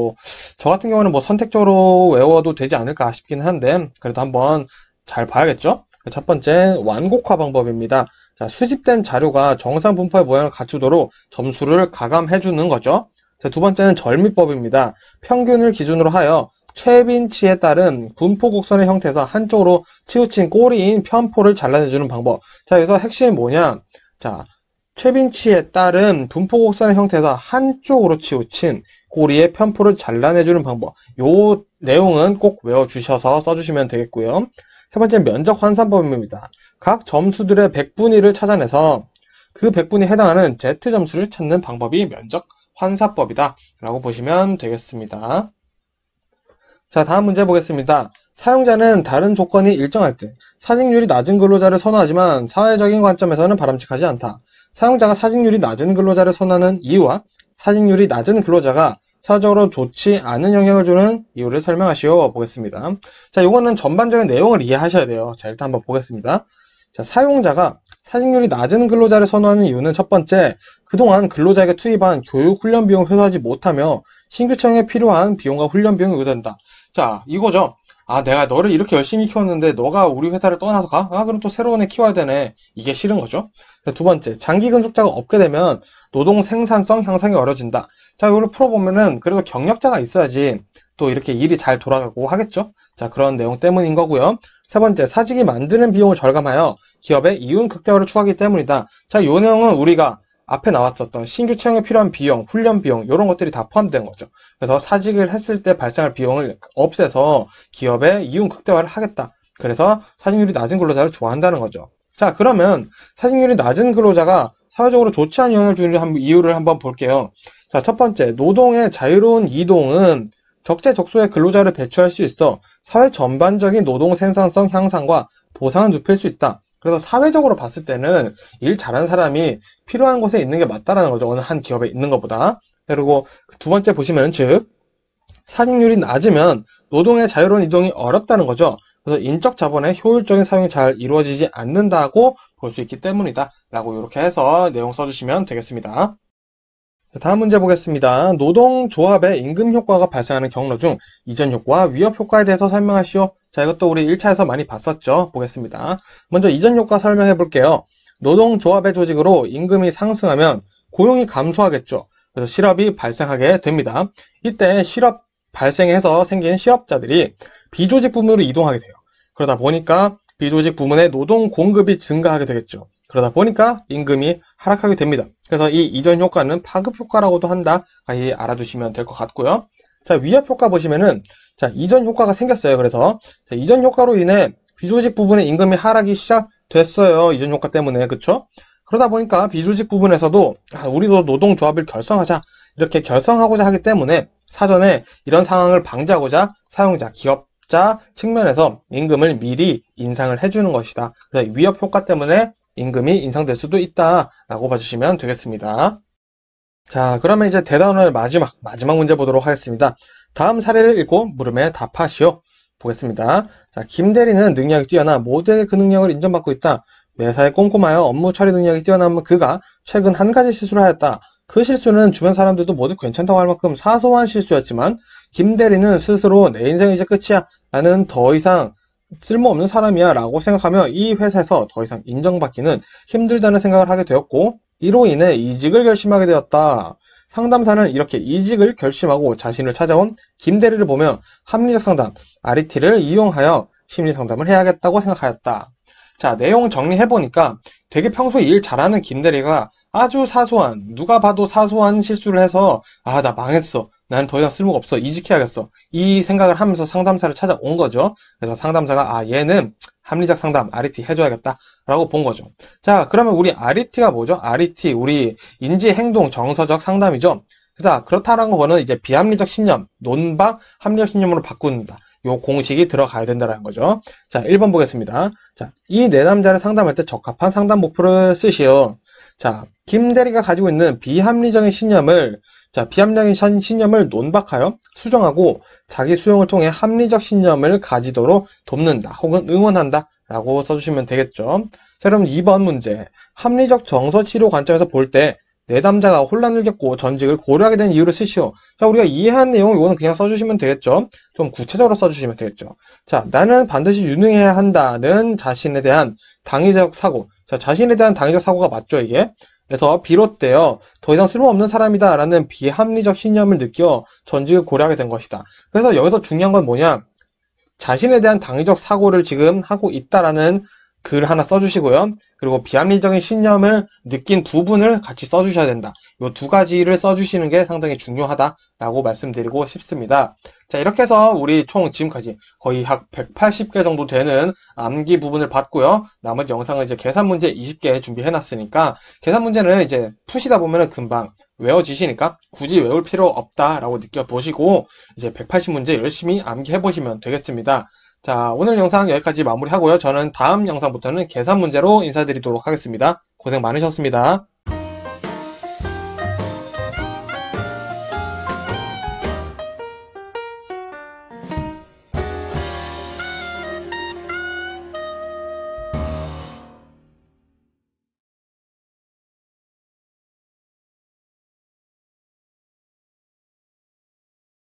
저 같은 경우는 선택적으로 외워도 되지 않을까 싶긴 한데 그래도 한번 잘 봐야겠죠? 첫 번째, 완곡화 방법입니다. 자, 수집된 자료가 정상 분포의 모양을 갖추도록 점수를 가감해주는 거죠. 자, 두 번째는 절미법입니다. 평균을 기준으로 하여 최빈치에 따른 분포 곡선의 형태에서 한쪽으로 치우친 꼬리인 편포를 잘라내주는 방법. 자, 여기서 핵심이 뭐냐? 자, 최빈치에 따른 분포 곡선의 형태에서 한쪽으로 치우친 꼬리의 편포를 잘라내주는 방법. 요 내용은 꼭 외워주셔서 써주시면 되겠고요. 세 번째, 면적 환산법입니다. 각 점수들의 백분위를 찾아내서 그 백분위에 해당하는 Z점수를 찾는 방법이 면적 환산법이다 라고 보시면 되겠습니다. 자, 다음 문제 보겠습니다. 사용자는 다른 조건이 일정할 때 사직률이 낮은 근로자를 선호하지만 사회적인 관점에서는 바람직하지 않다. 사용자가 사직률이 낮은 근로자를 선호하는 이유와 사직률이 낮은 근로자가 사회적으로 좋지 않은 영향을 주는 이유를 설명하시오. 보겠습니다. 자, 이거는 전반적인 내용을 이해하셔야 돼요. 자, 일단 한번 보겠습니다. 자, 사용자가 사직률이 낮은 근로자를 선호하는 이유는 첫 번째, 그동안 근로자에게 투입한 교육 훈련 비용을 회수하지 못하며 신규 채용에 필요한 비용과 훈련 비용이 요구된다. 자, 이거죠. 아, 내가 너를 이렇게 열심히 키웠는데 너가 우리 회사를 떠나서 가? 아, 그럼 또 새로운 애 키워야 되네. 이게 싫은 거죠. 두 번째, 장기 근속자가 없게 되면 노동 생산성 향상이 어려진다. 자, 이걸 풀어보면은 그래도 경력자가 있어야지 또 이렇게 일이 잘 돌아가고 하겠죠. 자, 그런 내용 때문인 거고요. 세 번째, 사직이 만드는 비용을 절감하여 기업의 이윤 극대화를 추구하기 때문이다. 자, 이 내용은 우리가 앞에 나왔었던 신규 채용에 필요한 비용, 훈련 비용 이런 것들이 다 포함된 거죠. 그래서 사직을 했을 때 발생할 비용을 없애서 기업의 이윤 극대화를 하겠다. 그래서 사직률이 낮은 근로자를 좋아한다는 거죠. 자, 그러면 사직률이 낮은 근로자가 사회적으로 좋지 않은 영향을 주는 이유를 한번 볼게요. 자, 첫 번째, 노동의 자유로운 이동은 적재적소의 근로자를 배출할 수 있어 사회 전반적인 노동 생산성 향상과 보상을 눕힐 수 있다. 그래서 사회적으로 봤을 때는 일 잘하는 사람이 필요한 곳에 있는 게 맞다라는 거죠. 어느 한 기업에 있는 것보다. 그리고 두 번째 보시면 즉 사직률이 낮으면 노동의 자유로운 이동이 어렵다는 거죠. 그래서 인적 자본의 효율적인 사용이 잘 이루어지지 않는다고 볼 수 있기 때문이다 라고 이렇게 해서 내용 써주시면 되겠습니다. 다음 문제 보겠습니다. 노동조합의 임금 효과가 발생하는 경로 중 이전 효과와 위협 효과에 대해서 설명하시오. 자, 이것도 우리 1차에서 많이 봤었죠. 보겠습니다. 먼저 이전 효과 설명해 볼게요. 노동조합의 조직으로 임금이 상승하면 고용이 감소하겠죠. 그래서 실업이 발생하게 됩니다. 이때 실업 발생해서 생긴 실업자들이 비조직 부문으로 이동하게 돼요. 그러다 보니까 비조직 부문의 노동 공급이 증가하게 되겠죠. 그러다 보니까 임금이 하락하게 됩니다. 그래서 이 이전 효과는 파급 효과라고도 한다. 알아두시면 될 것 같고요. 자, 위협 효과 보시면은, 자, 이전 효과가 생겼어요. 그래서, 자, 이전 효과로 인해 비조직 부분의 임금이 하락이 시작됐어요. 이전 효과 때문에. 그쵸? 그러다 보니까 비조직 부분에서도, 우리도 노동조합을 결성하자. 이렇게 결성하고자 하기 때문에 사전에 이런 상황을 방지하고자 사용자, 기업자 측면에서 임금을 미리 인상을 해주는 것이다. 그래서 위협 효과 때문에 임금이 인상될 수도 있다라고 봐주시면 되겠습니다. 자, 그러면 이제 대단원의 마지막 문제 보도록 하겠습니다. 다음 사례를 읽고 물음에 답하시오. 보겠습니다. 자, 김 대리는 능력이 뛰어나 모두에게 그 능력을 인정받고 있다. 매사에 꼼꼼하여 업무 처리 능력이 뛰어난 그가 최근 한 가지 실수를 하였다. 그 실수는 주변 사람들도 모두 괜찮다고 할 만큼 사소한 실수였지만 김 대리는 스스로 내 인생은 이제 끝이야. 나는 더 이상 쓸모없는 사람이야 라고 생각하며 이 회사에서 더 이상 인정받기는 힘들다는 생각을 하게 되었고 이로 인해 이직을 결심하게 되었다. 상담사는 이렇게 이직을 결심하고 자신을 찾아온 김 대리를 보며 합리적 상담, RET를 이용하여 심리 상담을 해야겠다고 생각하였다. 자, 내용 정리해보니까 되게 평소에 일 잘하는 김 대리가 아주 사소한, 누가 봐도 사소한 실수를 해서 나 망했어. 나는 더 이상 쓸모가 없어. 이직해야겠어. 이 생각을 하면서 상담사를 찾아온 거죠. 그래서 상담사가 얘는 합리적 상담, RET 해줘야겠다 라고 본 거죠. 자, 그러면 우리 RET가 뭐죠? RET, 우리 인지행동 정서적 상담이죠. 그렇다라는 거는 이제 비합리적 신념, 논박, 합리적 신념으로 바꾼다. 요 공식이 들어가야 된다는 거죠. 자, 1번 보겠습니다. 자, 이 내남자를 상담할 때 적합한 상담 목표를 쓰시오. 자, 김 대리가 가지고 있는 비합리적인 신념을 비합리적인 신념을 논박하여 수정하고 자기 수용을 통해 합리적 신념을 가지도록 돕는다 혹은 응원한다 라고 써주시면 되겠죠. 자, 그럼 2번 문제. 합리적 정서치료 관점에서 볼 때 내담자가 혼란을 겪고 전직을 고려하게 된 이유를 쓰시오. 자, 우리가 이해한 내용 이거는 그냥 써주시면 되겠죠. 좀 구체적으로 써주시면 되겠죠. 자, 나는 반드시 유능해야 한다는 자신에 대한 당위적 사고. 자, 자신에 대한 당위적 사고가 맞죠, 이게? 그래서 비롯되어 더 이상 쓸모없는 사람이다 라는 비합리적 신념을 느껴 전직을 고려하게 된 것이다. 그래서 여기서 중요한 건 뭐냐? 자신에 대한 당위적 사고를 지금 하고 있다라는 글 하나 써주시고요. 그리고 비합리적인 신념을 느낀 부분을 같이 써주셔야 된다. 이 두 가지를 써주시는 게 상당히 중요하다라고 말씀드리고 싶습니다. 자, 이렇게 해서 우리 총 지금까지 거의 약 180개 정도 되는 암기 부분을 봤고요. 나머지 영상은 이제 계산 문제 20개 준비해놨으니까 계산 문제는 이제 푸시다 보면은 금방 외워지시니까 굳이 외울 필요 없다라고 느껴보시고 이제 180문제 열심히 암기해보시면 되겠습니다. 자, 오늘 영상 여기까지 마무리하고요. 저는 다음 영상부터는 계산 문제로 인사드리도록 하겠습니다. 고생 많으셨습니다.